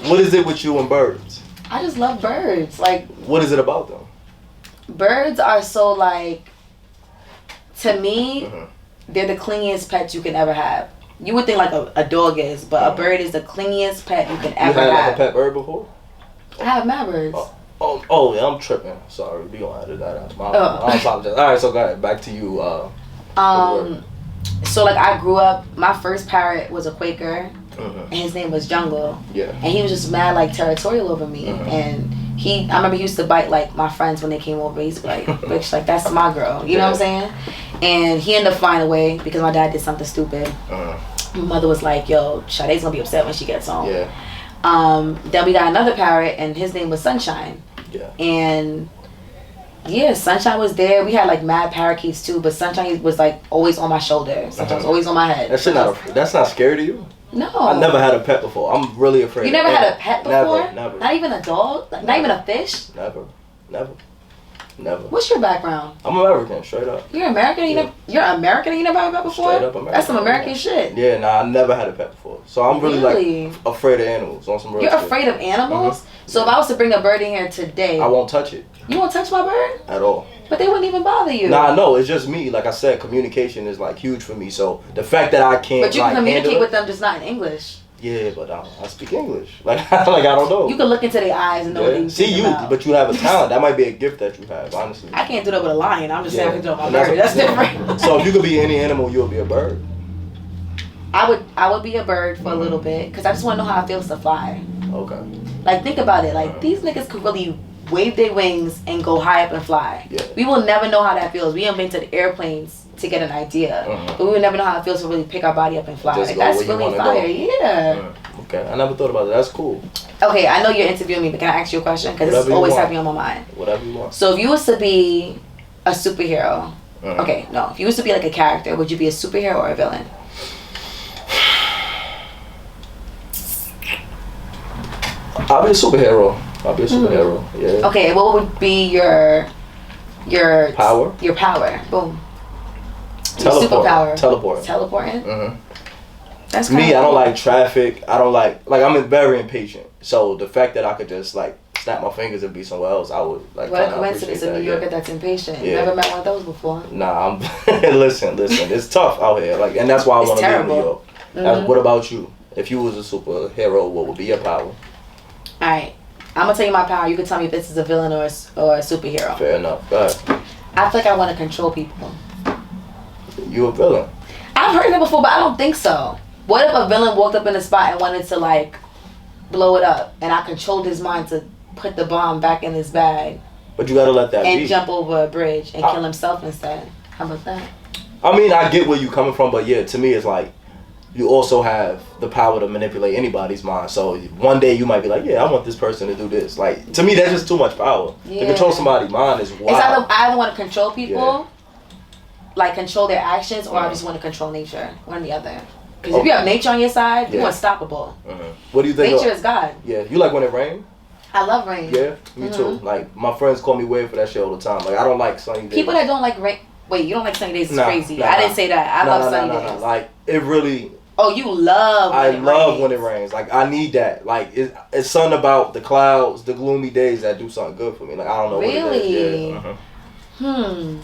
what is it with you and birds? I just love birds. Like, what is it about them? Birds are so like, to me, they're the clingiest pets you can ever have. You would think like a dog is, but a bird is the clingiest pet you can ever have. You had like a pet bird before? I have mad birds. Oh, yeah, I'm tripping. Sorry, we gonna edit that out. I apologize. All right, so go ahead. Back to you. So like I grew up. My first parrot was a Quaker, and his name was Jungle. Yeah. And he was just mad like territorial over me, and I remember he used to bite like my friends when they came over. He used to be like, bitch, like that's my girl. You know what I'm saying? And he ended up flying away because my dad did something stupid. My mother was like, yo, Sade's gonna be upset when she gets home. Yeah. Then we got another parrot and his name was Sunshine. Yeah. And yeah, Sunshine was there. We had like mad parakeets too, but Sunshine was like always on my shoulder. Sunshine was always on my head. That's not scary to you? No. I never had a pet before. I'm really afraid. You never had a pet before? Never. Not even a dog? Not even a fish? Never. What's your background? I'm American, straight up. You're American? You're American and you never had a pet before? Straight up American. That's some American shit. Yeah, nah, I never had a pet before. So I'm really like afraid of animals on some real You're shit. afraid of animals? So if I was to bring a bird in here today, I won't touch it. You won't touch my bird? At all. But they wouldn't even bother you. Nah, no, it's just me. Like I said, communication is like huge for me. So the fact that I can't But you can communicate with them just not in English. Yeah, but I speak English. Like I don't know. You can look into their eyes and know what they see about. But you have a talent. That might be a gift that you have, honestly. I can't do that with a lion. I'm just saying I can do it with my bird. That's different. So if you could be any animal, you would be a bird. I would be a bird for a little bit because I just want to know how it feels to fly. Okay. Like think about it. Like these niggas could really wave their wings and go high up and fly. Yeah. We will never know how that feels. We invented airplanes to get an idea, but we will never know how it feels to really pick our body up and fly. Like, that's really fire. Yeah. Okay, I never thought about that. That's cool. Okay, I know you're interviewing me, but can I ask you a question? Because it's always heavy on my mind. Whatever you want. So if you was to be a superhero, okay, no, if you was to be like a character, would you be a superhero or a villain? I'll be a superhero. Yeah. Okay, what would be your power? Your power. Boom. Teleport. Your superpower. Teleporting. That's me. I don't like traffic. I don't like I'm very impatient. So the fact that I could just like snap my fingers and be somewhere else, I would like. What a coincidence! A New Yorker that's impatient. Yeah. Never met one of those before. Nah, listen. It's tough out here. Like, and that's why I want to be in New York. What about you? If you was a superhero, what would be your power? All right, I'm gonna tell you my power. You can tell me if this is a villain or a superhero. Fair enough. Go ahead. I feel like I want to control people. You a villain? I've heard that before, but I don't think so. What if a villain walked up in a spot and wanted to like blow it up, and I controlled his mind to put the bomb back in his bag? But you gotta let that and be. Jump over a bridge and kill himself instead. How about that? I mean, I get where you coming from, but yeah, to me it's like you also have the power to manipulate anybody's mind. So one day you might be like, yeah, I want this person to do this. Like, to me, that's just too much power. To control somebody's mind is wild. It's either I want to control people, like control their actions, or I just want to control nature. One or the other. Because if you have nature on your side, you're unstoppable. What do you think? Nature is God. Yeah, you like when it rains? I love rain. Yeah, me too. Like, my friends call me weird for that shit all the time. Like, I don't like sunny days. People that don't like rain. Wait, you don't like sunny days is crazy. I didn't say that. I love sunny days. Like, it really... Oh, you love when it rains. I love when it rains. Like, I need that. Like, it's something about the clouds, the gloomy days that do something good for me. Like, I don't know what it is. Yeah.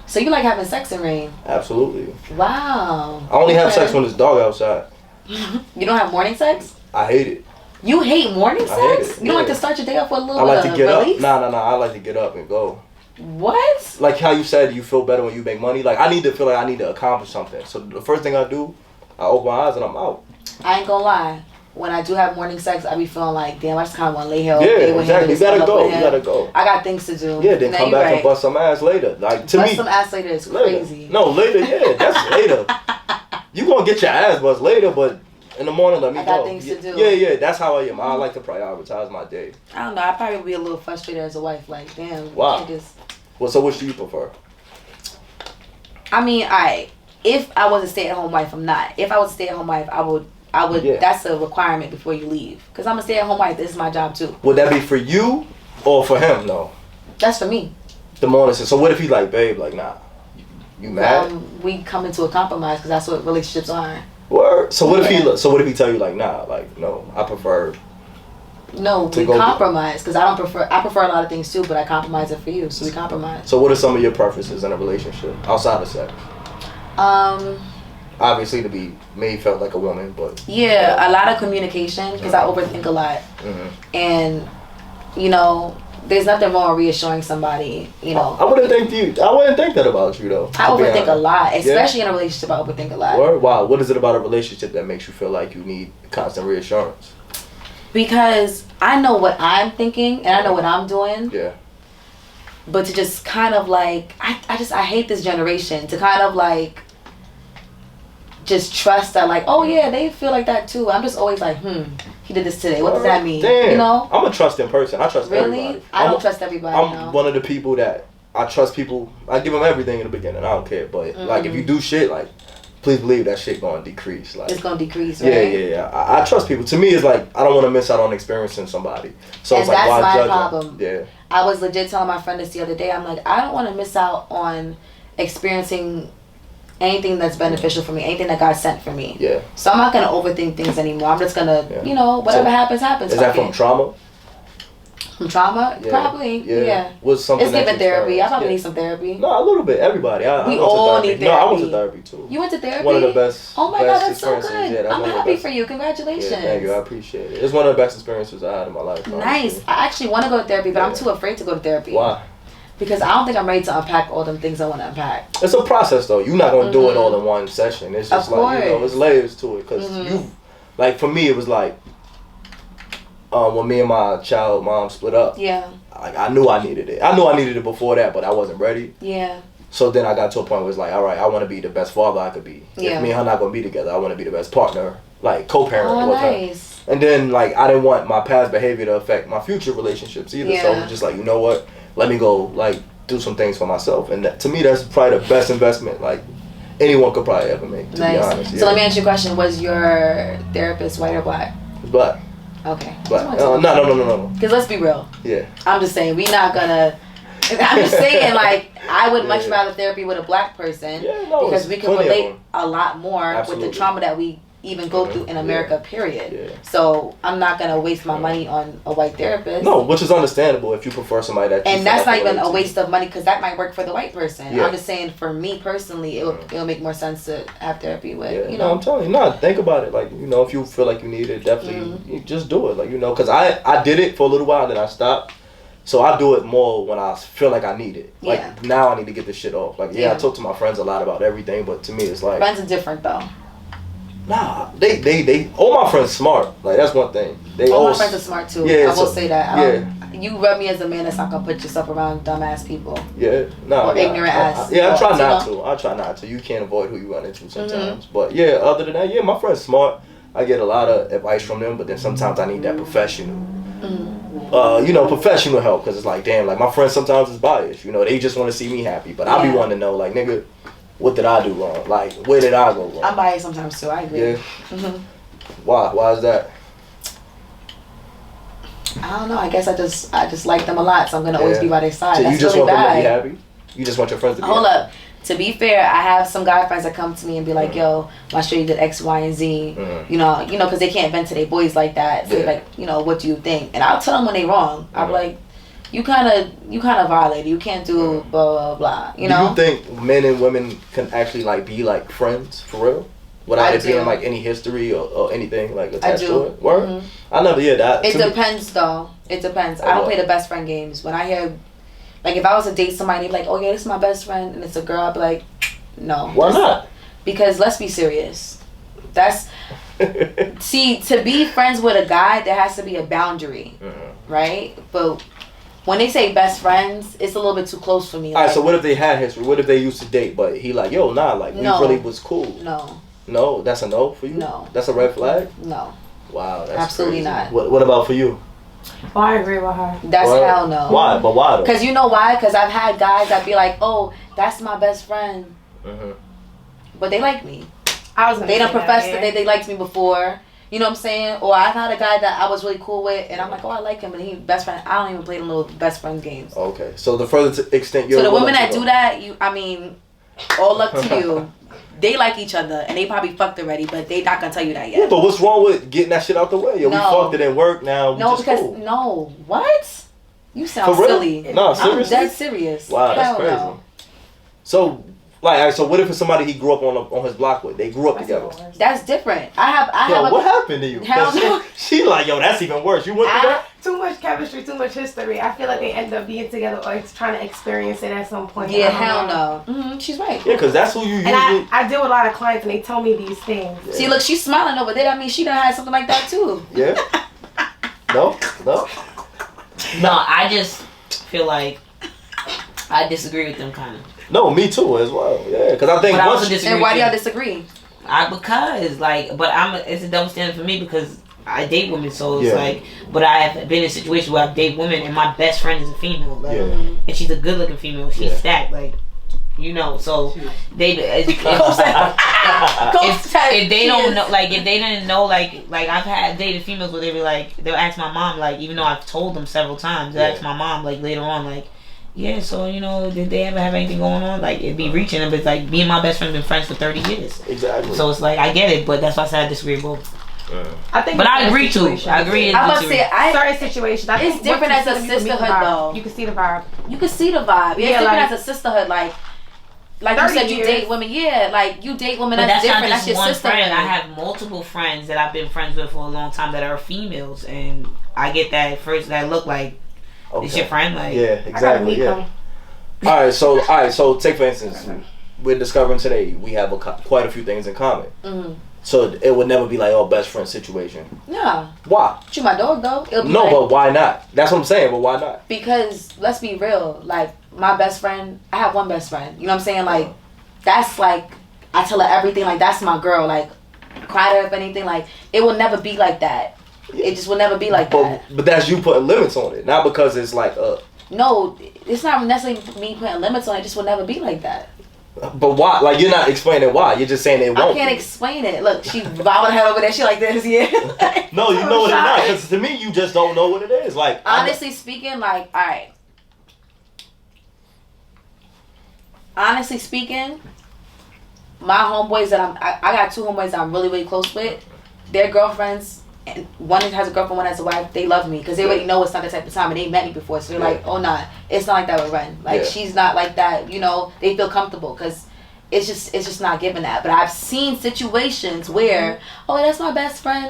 So you like having sex in rain? Absolutely. Wow. I only have sex when it's dark outside. You don't have morning sex? I hate it. You hate morning sex? I hate it. You don't like to start your day off with a little bit of relief? I like to get relief? up. Nah. I like to get up and go. What? Like how you said you feel better when you make money. Like, I need to feel like I need to accomplish something. So the first thing I do, I open my eyes and I'm out. I ain't gonna lie. When I do have morning sex, I be feeling like, damn, I just kind of want to lay here. Yeah, exactly. You gotta go. I got things to do. Yeah, then come back and bust some ass later. Like, to me, bust some ass later is crazy. No, later, yeah, that's later. You gonna get your ass bust later, but in the morning, let me go. I got things to do. Yeah, that's how I am. I like to prioritize my day. I don't know. I probably would be a little frustrated as a wife. Like, damn. Wow. Well, so which do you prefer? I mean, if I was a stay-at-home wife, I'm not. If I was a stay-at-home wife, I would. That's a requirement before you leave. Because I'm a stay-at-home wife. This is my job too. Would that be for you or for him? No. That's for me. The morning. So what if he's like, babe, like, nah, you mad? We come into a compromise because that's what relationships are. Word. So what if he? So what if he tell you like, nah, like, no, I prefer. No, we compromise because I prefer a lot of things too, but I compromise it for you, so we compromise. So what are some of your preferences in a relationship outside of sex? Obviously to be made felt like a woman, but a lot of communication because I overthink a lot, and there's nothing wrong with reassuring somebody. I wouldn't think that about you though. I overthink a lot, especially in a relationship. I overthink a lot. Wow, what is it about a relationship that makes you feel like you need constant reassurance? Because I know what I'm thinking and I know what I'm doing. Yeah. But to just kind of like, I hate this generation to kind of like just trust that like, oh yeah, they feel like that too. I'm just always like, he did this today. What does that mean? Damn. I'm a trusting person. I trust everybody. I don't trust everybody. I'm one of the people that I trust people. I give them everything in the beginning. I don't care. But like if you do shit, like please believe that shit gonna decrease. Like, it's gonna decrease, right? Yeah. I trust people. To me, it's like I don't want to miss out on experiencing somebody. So and it's like, why that's my judge problem. Them? Yeah. I was legit telling my friend this the other day. I'm like, I don't want to miss out on experiencing anything that's beneficial for me, anything that God sent for me. Yeah. So I'm not gonna overthink things anymore. I'm just gonna, whatever happens. Is that from trauma? From trauma? Yeah. Probably. Yeah. Was something it's giving therapy. I probably need some therapy. No, a little bit. Everybody. We all need therapy. No, I went to therapy too. You went to therapy? One of the best. Oh my God, that's so good. Yeah, I'm happy for you. Congratulations. Yeah, thank you. I appreciate it. It's one of the best experiences I had in my life. Nice. Honestly. I actually want to go to therapy, but I'm too afraid to go to therapy. Why? Because I don't think I'm ready to unpack all them things I want to unpack. It's a process though. You're not gonna do it all in one session. It's just like there's layers to it. Cause like for me, it was like when me and my child mom split up. Yeah. I knew I needed it. I knew I needed it before that, but I wasn't ready. Yeah. So then I got to a point where it's like, all right, I want to be the best father I could be. Yeah. If me and her not gonna be together, I want to be the best partner, like co-parent with nice. her. And then like I didn't want my past behavior to affect my future relationships either. Yeah. So it was just like, you know what? Let me go like do some things for myself. And to me, that's probably the best investment like anyone could probably ever make. To be honest. So let me ask you a question: was your therapist white or black? Black. Okay. Black. No. Because let's be real. Yeah. I'm just saying, we not gonna. I'm just saying, like, I would much rather therapy with a black person because we can relate a lot more with the trauma that we even go through in America, period. Yeah. So I'm not gonna waste my money on a white therapist. No, which is understandable if you prefer somebody that. And that's not even a waste of money because that might work for the white person. Yeah. I'm just saying, for me personally, it'll make more sense to have therapy with. No, I'm telling you, no. Think about it. Like if you feel like you need it, definitely you just do it. Like because I did it for a little while, then I stopped. So I do it more when I feel like I need it. Like now I need to get this shit off. Like I talk to my friends a lot about everything, but to me it's like friends are different though. Nah, they all my friends smart. Like that's one thing. All my friends are smart too. I will say that. you rub me as a man that's not gonna put yourself around dumbass people. Yeah, no, or ignorant ass. Yeah, I try not you know? to. I try not to. You can't avoid who you run into sometimes. But yeah, other than that, yeah, my friend's smart. I get a lot of advice from them, but then sometimes I need that professional. Professional help, because it's like, damn, like my friends sometimes is biased. You know, they just want to see me happy, but I be wanting to know, like, nigga, what did I do wrong? Like, where did I go wrong? I'm biased sometimes too. I agree. Yeah. Why? Why is that? I don't know. I guess I just like them a lot, so I'm gonna always be by their side. So That's you just really want bad. them to be happy? You just want your friends to be Hold happy? up. To be fair, I have some guy friends that come to me and be like, "Yo, my sure you did X, Y, and Z." You know, because they can't vent to their boys like that. So they're like, what do you think? And I'll tell them when they wrong. I'll be like, you kind of violated. You can't do blah blah blah. You know. Do you think men and women can actually like be like friends for real? Without it being like any history or anything like attached to it? Word? I never hear that. It depends though. It depends. I don't play the best friend games. When I hear, like, if I was to date somebody, like, oh yeah, this is my best friend, and it's a girl, I'd be like, no. Why not? Because let's be serious. That's see, to be friends with a guy, there has to be a boundary, right? But when they say best friends, it's a little bit too close for me. All right, so what if they had history? What if they used to date, but he like, yo, nah, like, we really was cool? No, that's a no for you? No. That's a red flag? No. Wow, that's absolutely crazy. not. What about for you? Well, I agree with her. That's hell no. Why? But why though? Because you know why? Because I've had guys that be like, oh, that's my best friend. But they like me. They don't profess that they liked me before. You know what I'm saying? Or I've had a guy that I was really cool with, and I'm like, oh, I like him, but he's best friend. I don't even play them little best friends games. Okay, so the further extent you're... So the women that do that, all luck to you. They like each other, and they probably fucked already, but they not gonna tell you that yet. Yeah, but what's wrong with getting that shit out the way? Yo, we fucked, it didn't work, now no, what? You sound for real? silly. No, seriously? I'm dead serious. Wow, that's hell crazy. No. So, like, so what if it's somebody he grew up on his block with? They grew up together. That's different. I have. What happened to you? Hell no. She like, yo, that's even worse. You went through that? Too much chemistry, too much history. I feel like they end up being together or trying to experience it at some point. Yeah, hell no. She's right. Yeah, because that's who you usually... And I deal with a lot of clients, and they tell me these things. Yeah. See, look, she's smiling over there. That means she done had something like that, too. Yeah? No? No, I just feel like I disagree with them, kind of. No, me too, as well. Yeah, because I think... And why do y'all disagree? It's a double standard for me because I date women, so it's like, but I have been in a situation where I date women, and my best friend is a female, like, and she's a good-looking female. She's stacked, like, so they if they don't know, like, if they didn't know, like I've had dated females where they be like, they'll ask my mom, like, even though I've told them several times, they'll ask my mom, like, later on, like, yeah, so, did they ever have anything going on? Like, it'd be reaching them, but it's like, me and my best friend been friends for 30 years. Exactly. So it's like, I get it, but that's why I said I disagree with both. I think, but I agree too. I agree. I'm about to say, certain situations. It's different as a sisterhood, though. You can see the vibe. You can see the vibe. Yeah, it's different as a sisterhood. Like you said, you date women. Yeah, like you date women. That's different. That's your sister. Friend. I have multiple friends that I've been friends with for a long time that are females, and I get that first that look like it's your friend. Like, yeah, exactly. Yeah. All right, so take for instance, we're discovering today we have quite a few things in common. So it would never be like, oh, best friend situation. No. Why? You my dog though. No, but why not? That's what I'm saying. But why not? Because let's be real. Like my best friend, I have one best friend. You know what I'm saying? Like that's like I tell her everything. Like that's my girl. Like cry to her if anything. Like it will never be like that. It just will never be like that. But that's you putting limits on it, not because it's like No, it's not necessarily me putting limits on it. It just will never be like that. But why? Like, you're not explaining why. You're just saying it won't. I can't explain it. Look, she bobbing her head over there. She like this, yeah. No, you know what it's not. Because to me, you just don't know what it is. Like, honestly speaking, like, all right. Honestly speaking, my homeboys that I got two homeboys that I'm really, really close with. Their girlfriends, and one has a girlfriend, one has a wife. They love me because they already know it's not the type of time, and they met me before, so they're like, "Oh, nah, it's not like that with Reine. Like she's not like that." You know, they feel comfortable because it's just not given that. But I've seen situations where, oh, that's my best friend,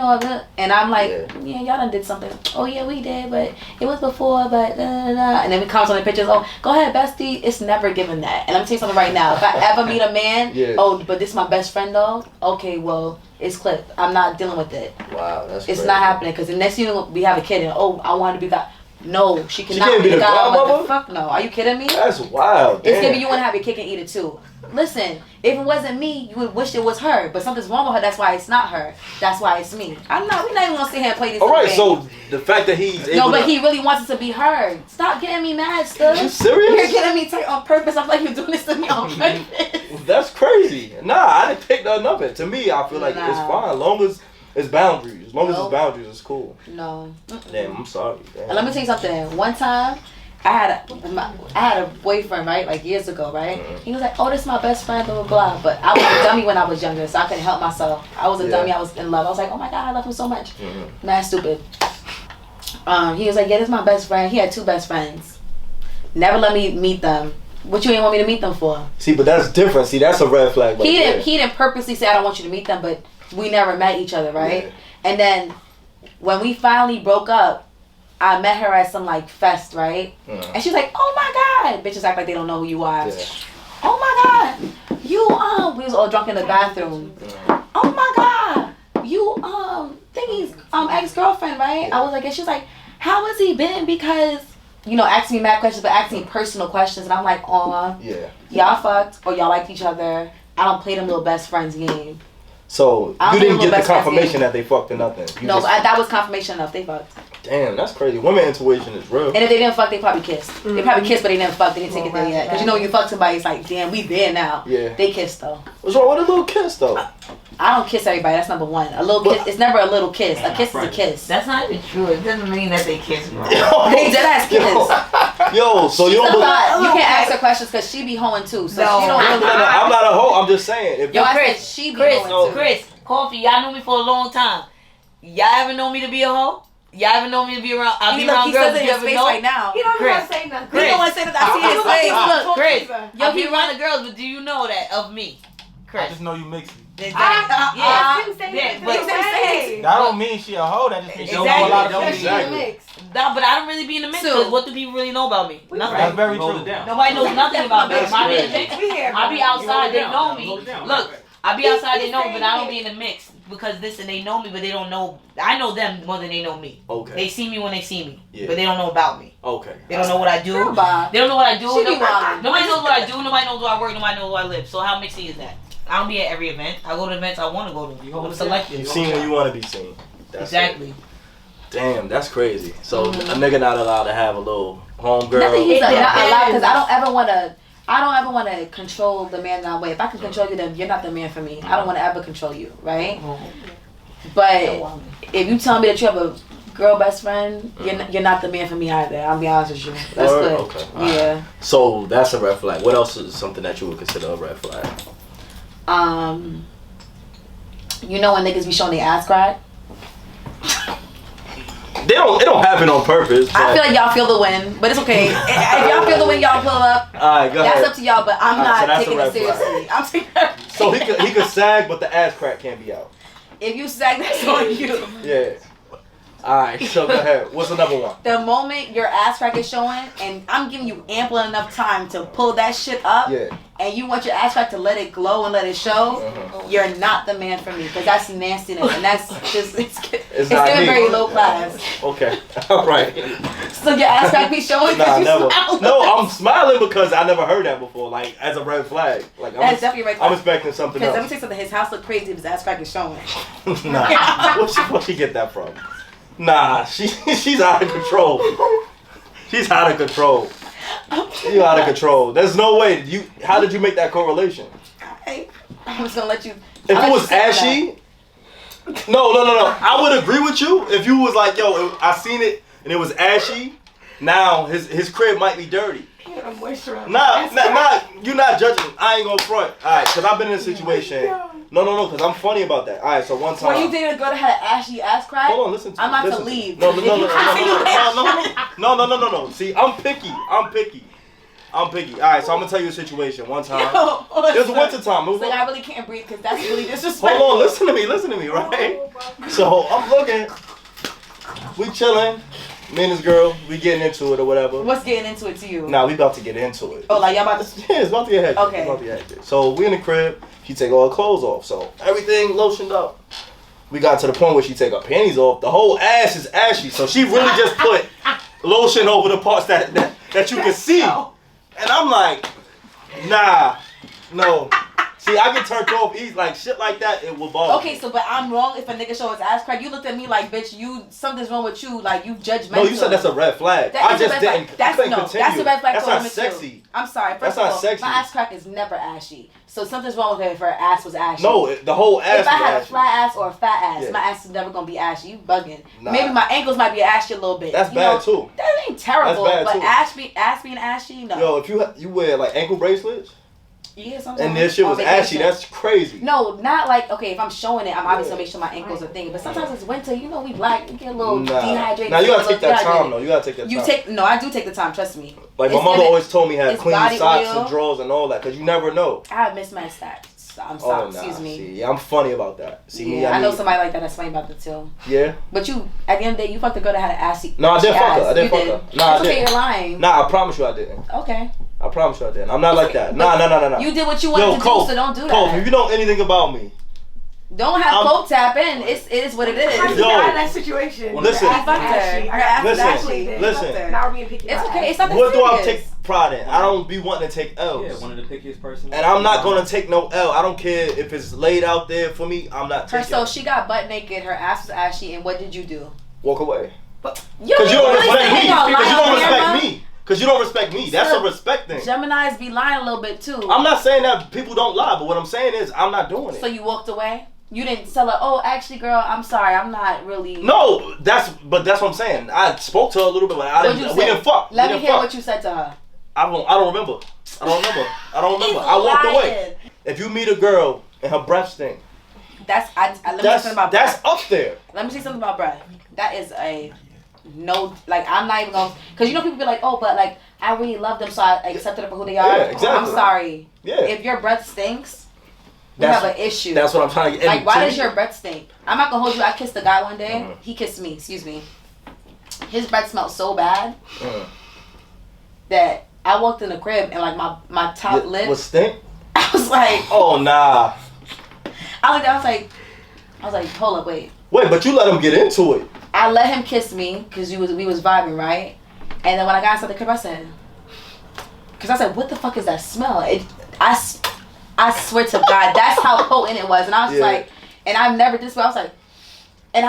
and I'm like, yeah, y'all done did something. Oh yeah, we did, but it was before, but and then we comment on the pictures. Oh, go ahead, bestie. It's never given that. And let me tell you something right now. If I ever meet a man, oh, but this is my best friend though. Okay, well. It's clipped. I'm not dealing with it. Wow, that's It's crazy. Not happening because the next thing we have a kid and I wanted to be that. No, she cannot can't be the godmother? Fuck no. Are you kidding me? That's wild. It's Damn. gonna be you want to have your cake and eat it too. Listen, if it wasn't me, you would wish it was her. But something's wrong with her. That's why it's not her. That's why it's me. I'm not. We're not even gonna sit here and play this. All right, game. so the fact that he's able no, but to, he really wants it to be her. Stop getting me mad, Stu. You serious? You're getting me tight on purpose. I feel like you're doing this to me on purpose. That's crazy. Nah, I didn't pick nothing of it. To me, I feel like it's fine. Long as it's boundaries. As long as it's boundaries, it's cool. No. Damn, I'm sorry. Damn. And let me tell you something. One time, I had a boyfriend, right, like years ago, right? He was like, "Oh, this is my best friend, blah blah blah." But I was a dummy when I was younger, so I couldn't help myself. I was a dummy. I was in love. I was like, "Oh my god, I love him so much." Mad stupid. He was like, "Yeah, this is my best friend." He had 2 best friends. Never let me meet them. What you ain't want me to meet them for? See, but that's different. See, that's a red flag. Right He didn't purposely say I don't want you to meet them, but we never met each other, right? Yeah. And then when we finally broke up, I met her at some like fest, right? And she's like, "Oh my god!" Bitches act like they don't know who you are. Yeah. "Oh my god, you we was all drunk in the bathroom. Oh my god, you think he's ex-girlfriend, right?" Yeah. I was like, and she was like, "How has he been?" Because asking me mad questions, but asking me personal questions, and I'm like, "Aw, Yeah. y'all fucked or y'all liked each other. I don't play them little best friends game." So you didn't get the confirmation that they fucked or nothing. No, but that was confirmation enough. They fucked. Damn, that's crazy. Women intuition is real. And if they didn't fuck, they probably kissed. They probably kissed, but they didn't fuck. They didn't take it there yet. Because when you fuck somebody, it's like, damn, we there now. Yeah. They kissed though. What's wrong with a little kiss though? I don't kiss everybody. That's number one. A little kiss. It's never a little kiss. A kiss is a kiss. That's not even true. It doesn't mean that they kiss, bro. They dead ass kiss. Yo, so you don't believe? You can't ask her questions because she be hoeing too. So No. she don't. I'm not a hoe. I'm just saying. If Yo, I Chris, said she be Chris, hoeing too. Chris, Coffee, y'all know me for a long time. Y'all ever know me to be a hoe? Y'all ever know me to be around? I be around He girls. says it in You his ever face know? right now. He don't Chris. want to say nothing. He don't want to say that. I see his face. Look. Chris, Yo, I be around the girls, but do you know that of me? I Chris. just know you mix it. Exactly. I didn't say Yeah, that. but- He said, That don't mean she a hoe. That just means she don't know a Exactly. lot of Don't shit. "She Exactly. mix." Nah, but I don't really be in the mix. So- Because what do people really know about me? Nothing. That's very Roll true. it down. Nobody knows nothing about me. That's I be in the crazy. mix. We here. I be outside, they know me. Roll it down. Look, I be outside, they know me, but I don't He's be in the mix because listen, they know me, but they don't know. I know them more than they know me. Okay. They see me when they see me, Yeah. but they don't know about me. Okay. They don't know what I do. Girl, bye. They don't know what I do. She be wildin'. Nobody knows what I do. Nobody knows where I work. Nobody knows where I live. So how mixy is that? I don't be at every event. I go to events I want to go to. I'm selective. You seen when you want to be seen. That's Exactly. it. Damn, that's crazy. So a nigga not allowed to have a little homegirl. Nothing he's not allowed because depends. I don't ever want to control the man that way. If I can control you, then you're not the man for me. I don't want to ever control you, right? But if you tell me that you have a girl best friend, you're not the man for me either. I'll be honest with you. That's Word? good. Okay. Yeah. So that's a red flag. What else is something that you would consider a red flag? When niggas be showing their ass crack. It don't happen on purpose. I feel like y'all feel the wind, but it's okay. If y'all feel the wind, y'all pull up. Alright, go That's ahead. up to y'all, but I'm Alright, so not that's a taking it red flag. seriously. I'm taking. So he could sag, but the ass crack can't be out. If you sag, that's on you. Yeah. Alright, so go ahead. What's the number one? The moment your ass crack is showing, and I'm giving you ample enough time to pull that shit up, Yeah. and you want your ass crack to let it glow and let it show, Uh-huh. you're not the man for me, because that's nastiness, and that's just, it's not getting me. very low class. Okay. Alright. So your ass crack be showing Nah, because you never. smile. No, I'm smiling because I never heard that before. Like as a red flag. Like That's definitely a red flag. I'm expecting something Because let me else. tell you something, his house look crazy if his ass crack is showing. Nah. Where'd she get that from? Nah, she's out of control. She's out of control. You out of control. There's no way. How did you make that correlation? Hey, I'm just gonna let you. If I'll it let was you sit with ashy, no. I would agree with you if you was like, yo, I seen it and it was ashy. Now his crib might be dirty. He had a moisturizer. Nah, you're not judging. I ain't gonna front. Alright, cause I've been in a situation. No, cause I'm funny about that. Alright, so one that. When you time. dated a girl that had an ashy ass crack, Hold on, listen to I'm me. about Listen to leave. No. If See, I'm picky. Alright, so I'm gonna tell you a situation. One time. It was a winter time. It was Like I really can't breathe because that's really disrespectful. Hold on, listen to me, right? So I'm looking, we chilling, me and this girl, we getting into it or whatever. What's getting into it to you? Nah, we about to get into it. Oh, like y'all about to. Yeah, it's about to get hectic. Okay. It's about to get hectic. So we in the crib, she take all her clothes off, so everything lotioned up. We got to the point where she take her panties off. The whole ass is ashy, so she really just put lotion over the parts that you can see. And I'm like, nah, no. See, I get turned off easy, like shit like that. It will bother. Okay, so but I'm wrong if a nigga show his ass crack. You looked at me like, bitch, something's wrong with you. Like you judgmental. No, you said that's a red flag. That I is a just red didn't. flag. That's a red flag. That's for not women sexy. Too. I'm sorry. That's First of not all, sexy. my ass crack is never ashy. So something's wrong with her if her ass was ashy. No, the whole ass. If I had ashy. a flat ass or a fat ass, Yeah. my ass is never gonna be ashy. You bugging. Nah. Maybe my ankles might be ashy a little bit. That's bad too. That ain't terrible. That's bad but too. ass being ashy, no. Yo, if you wear like ankle bracelets. Yeah, sometimes. And this shit was ashy. That's crazy. No, not like, okay, if I'm showing it, I'm obviously gonna make sure my ankles are thinking. But sometimes it's winter, we black, we get a little dehydrated. Now you gotta take that time though. You gotta take that time. No, I do take the time, trust me. Like my mother always told me have it's clean body socks oil. and drawers and all that, cause you never know. I have mismatched socks. I'm sorry, excuse me. See, I'm funny about that. See, I know somebody like that that's funny about that too. Yeah. But you, at the end of the day, you fucked the girl that had an assy. No, I didn't fuck her. I didn't fuck her. Nah, it's okay, you're lying. Nah, I promise you I didn't. Okay. I promise you I didn't. I'm not like that. Nah. You did what you wanted to do, so don't do that. Cole, if you know anything about me, don't have Coke tap in. It is what it is. How did you get out of that situation? Listen. I fucked her. Listen. Now we're being picky. It's okay. It's not that what do I serious. take pride in? I don't be wanting to take L's. Yeah, one of the pickiest person. And I'm not gonna take no L. I don't care if it's laid out there for me. I'm not taking. So she got butt naked. Her ass was ashy. And what did you do? Walk away. Because you don't respect me. Because you don't respect me. Because you don't respect me. That's a respect thing. Geminis be lying a little bit too. I'm not saying that people don't lie, but what I'm saying is I'm not doing it. So you walked away? You didn't tell her, oh, actually, girl, I'm sorry, I'm not really. No, that's what I'm saying. I spoke to her a little bit, but we didn't fuck. Let me hear what you said to her. I don't remember. I don't remember. I walked away. If you meet a girl and her breath stink, let me say something about breath. That's up there. Let me say something about breath. That is a no, like I'm not even gonna, because people be like, oh, but like I really love them, so I accepted them for who they are. Yeah, exactly. I'm sorry. Yeah. If your breath stinks, we have an issue. That's what I'm trying to get. Like, why does your breath stink? I'm not gonna hold you. I kissed a guy one day. He kissed me. Excuse me. His breath smelled so bad that I walked in the crib and like my top lip was stink. I was like, oh nah. I was like, hold up, wait. Wait, but you let him get into it. I let him kiss me because we was vibing, right? And then when I got inside the crib, I said, what the fuck is that smell? I swear to God, that's how potent it was. And I was like, and I've never did this, but I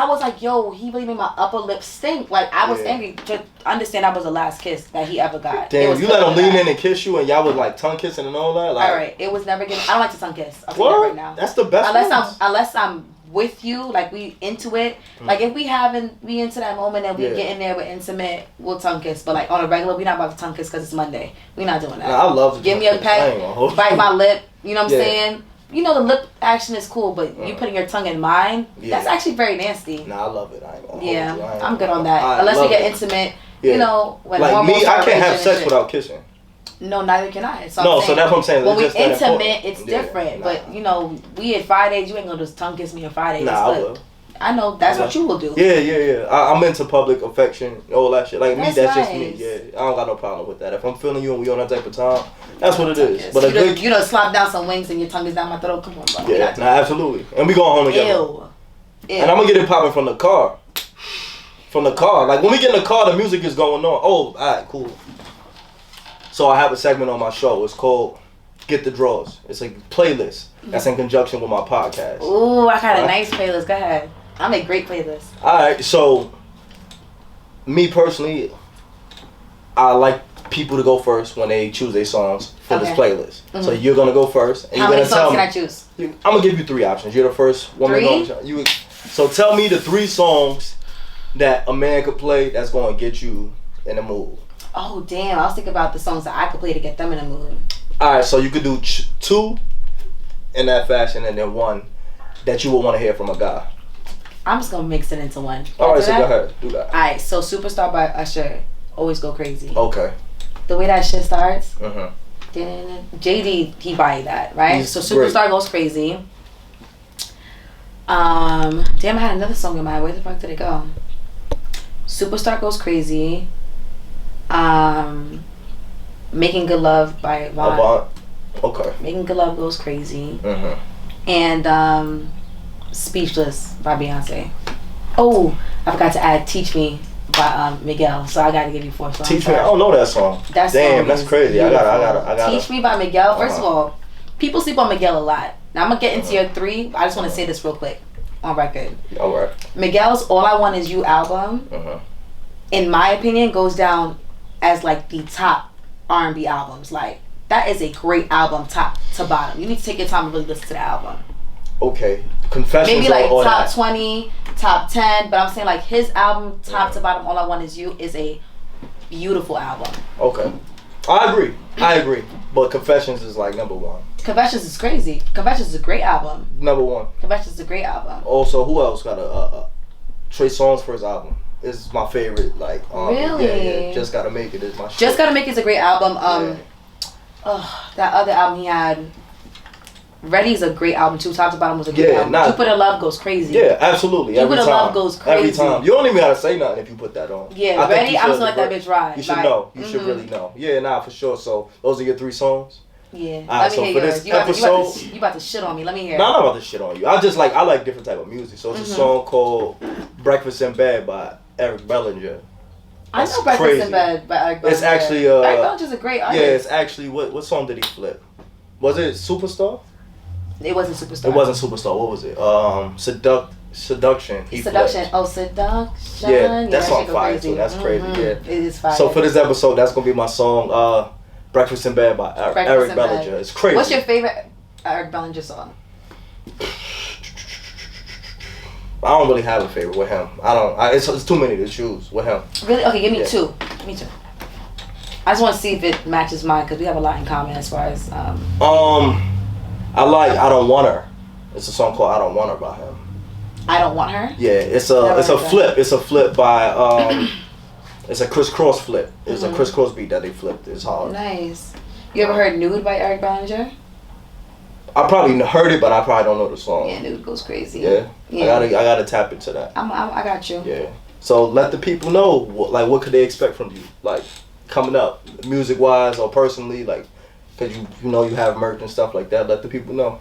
was like, yo, he really made my upper lip stink. Like, I was angry. To understand that was the last kiss that he ever got. Damn, you let him lean in and kiss you and y'all was like tongue kissing and all that? Like, all right, it was never getting, I don't like to tongue kiss. I'll tell you that right now. That's the best Unless I'm with you, like we into it. Like if we into that moment and we get in there, we're intimate, we'll tongue kiss. But like on a regular, we're not about to tongue kiss because it's Monday. We're not doing that. Nah, I love to give me a peck, bite my lip. You know what I'm saying? You know the lip action is cool, but you putting your tongue in mine, that's actually very nasty. Nah, I love it. I ain't gonna hold you. I'm good on that. Unless we get intimate, you know, when like me, I can't have sex without kissing. No, neither can I. So so that's what I'm saying. When we intimate, it's different. But you know, we at Fridays, you ain't gonna just tongue kiss me on Fridays. Nah, I will. I know that's what you will do. Yeah. I'm into public affection, all that shit. Like that's me, that's nice. just me. Yeah, I don't got no problem with that. If I'm feeling you and we on that type of time, that's what it is. But you don't slap down some wings and your tongue is down my throat. Come on, bro. Yeah, absolutely. And we going home together. Ew. And I'm gonna get it popping from the car. Like when we get in the car, the music is going on. Oh, alright, cool. So I have a segment on my show. It's called Get the Draws. It's a playlist that's in conjunction with my podcast. Ooh, I got a nice playlist. Go ahead. I make great playlists. Alright, so me personally, I like people to go first when they choose their songs for this playlist. So you're gonna go first. And how many songs can I choose? I'm gonna give you 3 options. You're the first woman. So tell me the 3 songs that a man could play that's gonna get you in the mood. Oh damn! I was thinking about the songs that I could play to get them in the mood. All right, so you could do 2 in that fashion, and then 1 that you would want to hear from a guy. I'm just gonna mix it into one. All right, so go ahead, do that. All right, so "Superstar" by Usher, Always Go Crazy. Okay. The way that shit starts. JD, he buy that, right? So "Superstar" goes crazy. Damn, I had another song in mind. Where the fuck did it go? "Superstar" goes crazy. "Making Good Love" by Vaughn. Okay. "Making Good Love" goes crazy. And "Speechless" by Beyonce. Oh, I forgot to add "Teach Me" by Miguel. So I gotta give you 4 songs. Teach me. I don't know that song. That Damn, song that's is crazy. I beautiful. gotta. Teach Me by Miguel. First of all, people sleep on Miguel a lot. Now I'm gonna get into your 3. I just want to say this real quick on record. All right. Miguel's All I Want Is You album, in my opinion, goes down as like the top R&B albums. Like, that is a great album, top to bottom. You need to take your time and really listen to the album. Okay. Confessions. Maybe like or top that. 20, top 10, but I'm saying like his album, top to bottom, All I Want Is You, is a beautiful album. Okay. I agree. But Confessions is like number 1. Confessions is crazy. Confessions is a great album. Number 1. Confessions is a great album. Also, who else got a Trey Songz first album? Is my favorite. Like, really? Yeah. Just Gotta Make It is my shit. Just Gotta Make It is a great album. That other album he had, Ready's a great album too. Top to bottom was a great album. Jupiter Love goes crazy. Yeah, absolutely. Jupiter Love goes crazy. Every time. You don't even gotta say nothing if you put that on. Yeah, Ready, I'm just gonna let that bitch ride. You should know. You should really know. Yeah, nah, for sure. So those are your 3 songs? Yeah. Alright, so for this episode, you about to shit on me. Let me hear it. No, I'm not about to shit on you. I like different type of music. So it's a song called Breakfast in Bed by Eric Bellinger. I know Breakfast in Bed by Eric Bellinger. It's actually Eric Bellinger's a great artist. Yeah, it's actually what song did he flip? Was it Superstar? It wasn't Superstar. It wasn't Superstar. What was it? Seduction. Seduction. Oh, Seduction. Yeah, that's on fire too. That's crazy. Yeah, it is fire. So for this episode, that's gonna be my song, "Breakfast in Bed" by Eric Bellinger. It's crazy. What's your favorite Eric Bellinger song? I don't really have a favorite with him. It's too many to choose with him. Really? Okay, give me 2. Me too. I just want to see if it matches mine because we have a lot in common as far as. I like "I Don't Want Her." It's a song called "I Don't Want Her" by him. I Don't Want Her. Yeah, it's a flip. It's a flip by it's a crisscross flip. It's a crisscross beat that they flipped. It's hard. Nice. You ever heard "Nude" by Eric Bellinger? I probably heard it, but I probably don't know the song. Yeah, "Nude" goes crazy. Yeah. I gotta tap into that. I got you. Yeah. So let the people know what could they expect from you, like coming up, music wise or personally, like, cause you know you have merch and stuff like that. Let the people know.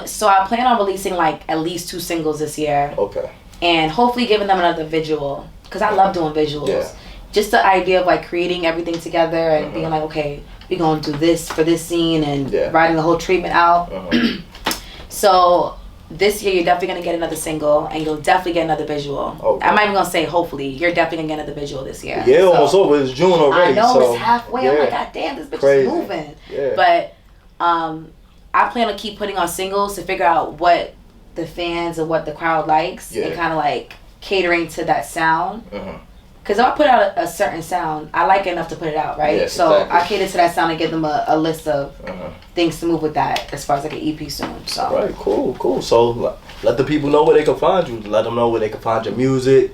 So I plan on releasing like at least 2 singles this year. Okay. And hopefully giving them another visual, cause I love doing visuals. Yeah. Just the idea of like creating everything together and being like, okay, we're gonna do this for this scene and writing the whole treatment out. So this year you're definitely gonna get another single and you'll definitely get another visual. Okay. I'm not even gonna say hopefully. You're definitely gonna get another visual this year. Yeah, almost over. It's June already. I know, so, it's halfway. I'm like, God damn, this bitch is moving. Yeah. But I plan to keep putting on singles to figure out what the fans and what the crowd likes and kind of like catering to that sound. Because if I put out a certain sound, I like it enough to put it out, right? Yes, so exactly. I cater to that sound and give them a list of things to move with that as far as like an EP soon. So right, cool. So let the people know where they can find you. Let them know where they can find your music.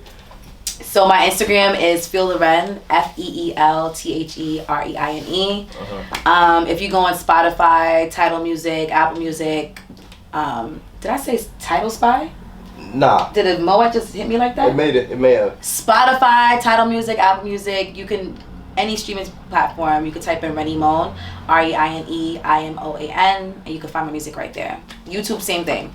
So my Instagram is Feel the Reine, FeelTheReine. If you go on Spotify, Tidal Music, Apple Music, did I say Tidal Spy? Nah. Did a Moet just hit me like that? It may have. Spotify, Tidal Music, Apple Music. You can any streaming platform. You can type in Reine Imoan, ReineImoan, and you can find my music right there. YouTube, same thing.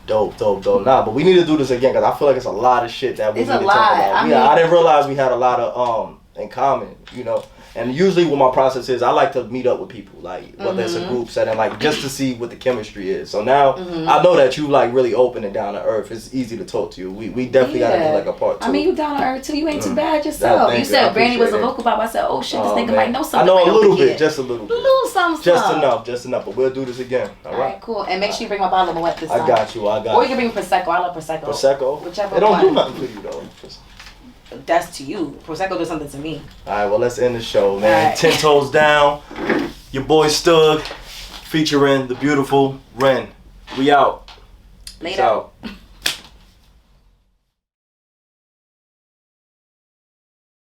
Dope. Nah, but we need to do this again because I feel like it's a lot of shit that we need to talk about. I mean, I didn't realize we had a lot of in common, you know. And usually what my process is, I like to meet up with people, like whether it's a group setting, like just to see what the chemistry is. So now I know that you like really open and down to earth. It's easy to talk to you. We definitely gotta do like a part 2. I mean, you down to earth too. You ain't too bad yourself. You said Brandy was a vocal pop. I said, oh shit, this nigga might know something. I know right a little over bit, here. just a little bit. Something. Just enough. But we'll do this again. All right, cool. And make sure you bring my bottle of Moet this time. I got you. Or you can bring Prosecco. I love Prosecco. Whichever It don't one. do nothing for you though. That's to you. Prosecco does something to me. Alright, well let's end the show, man. Right. 10 Toes Down. Your boy Stug featuring the beautiful Reine. We out. Later. Peace out.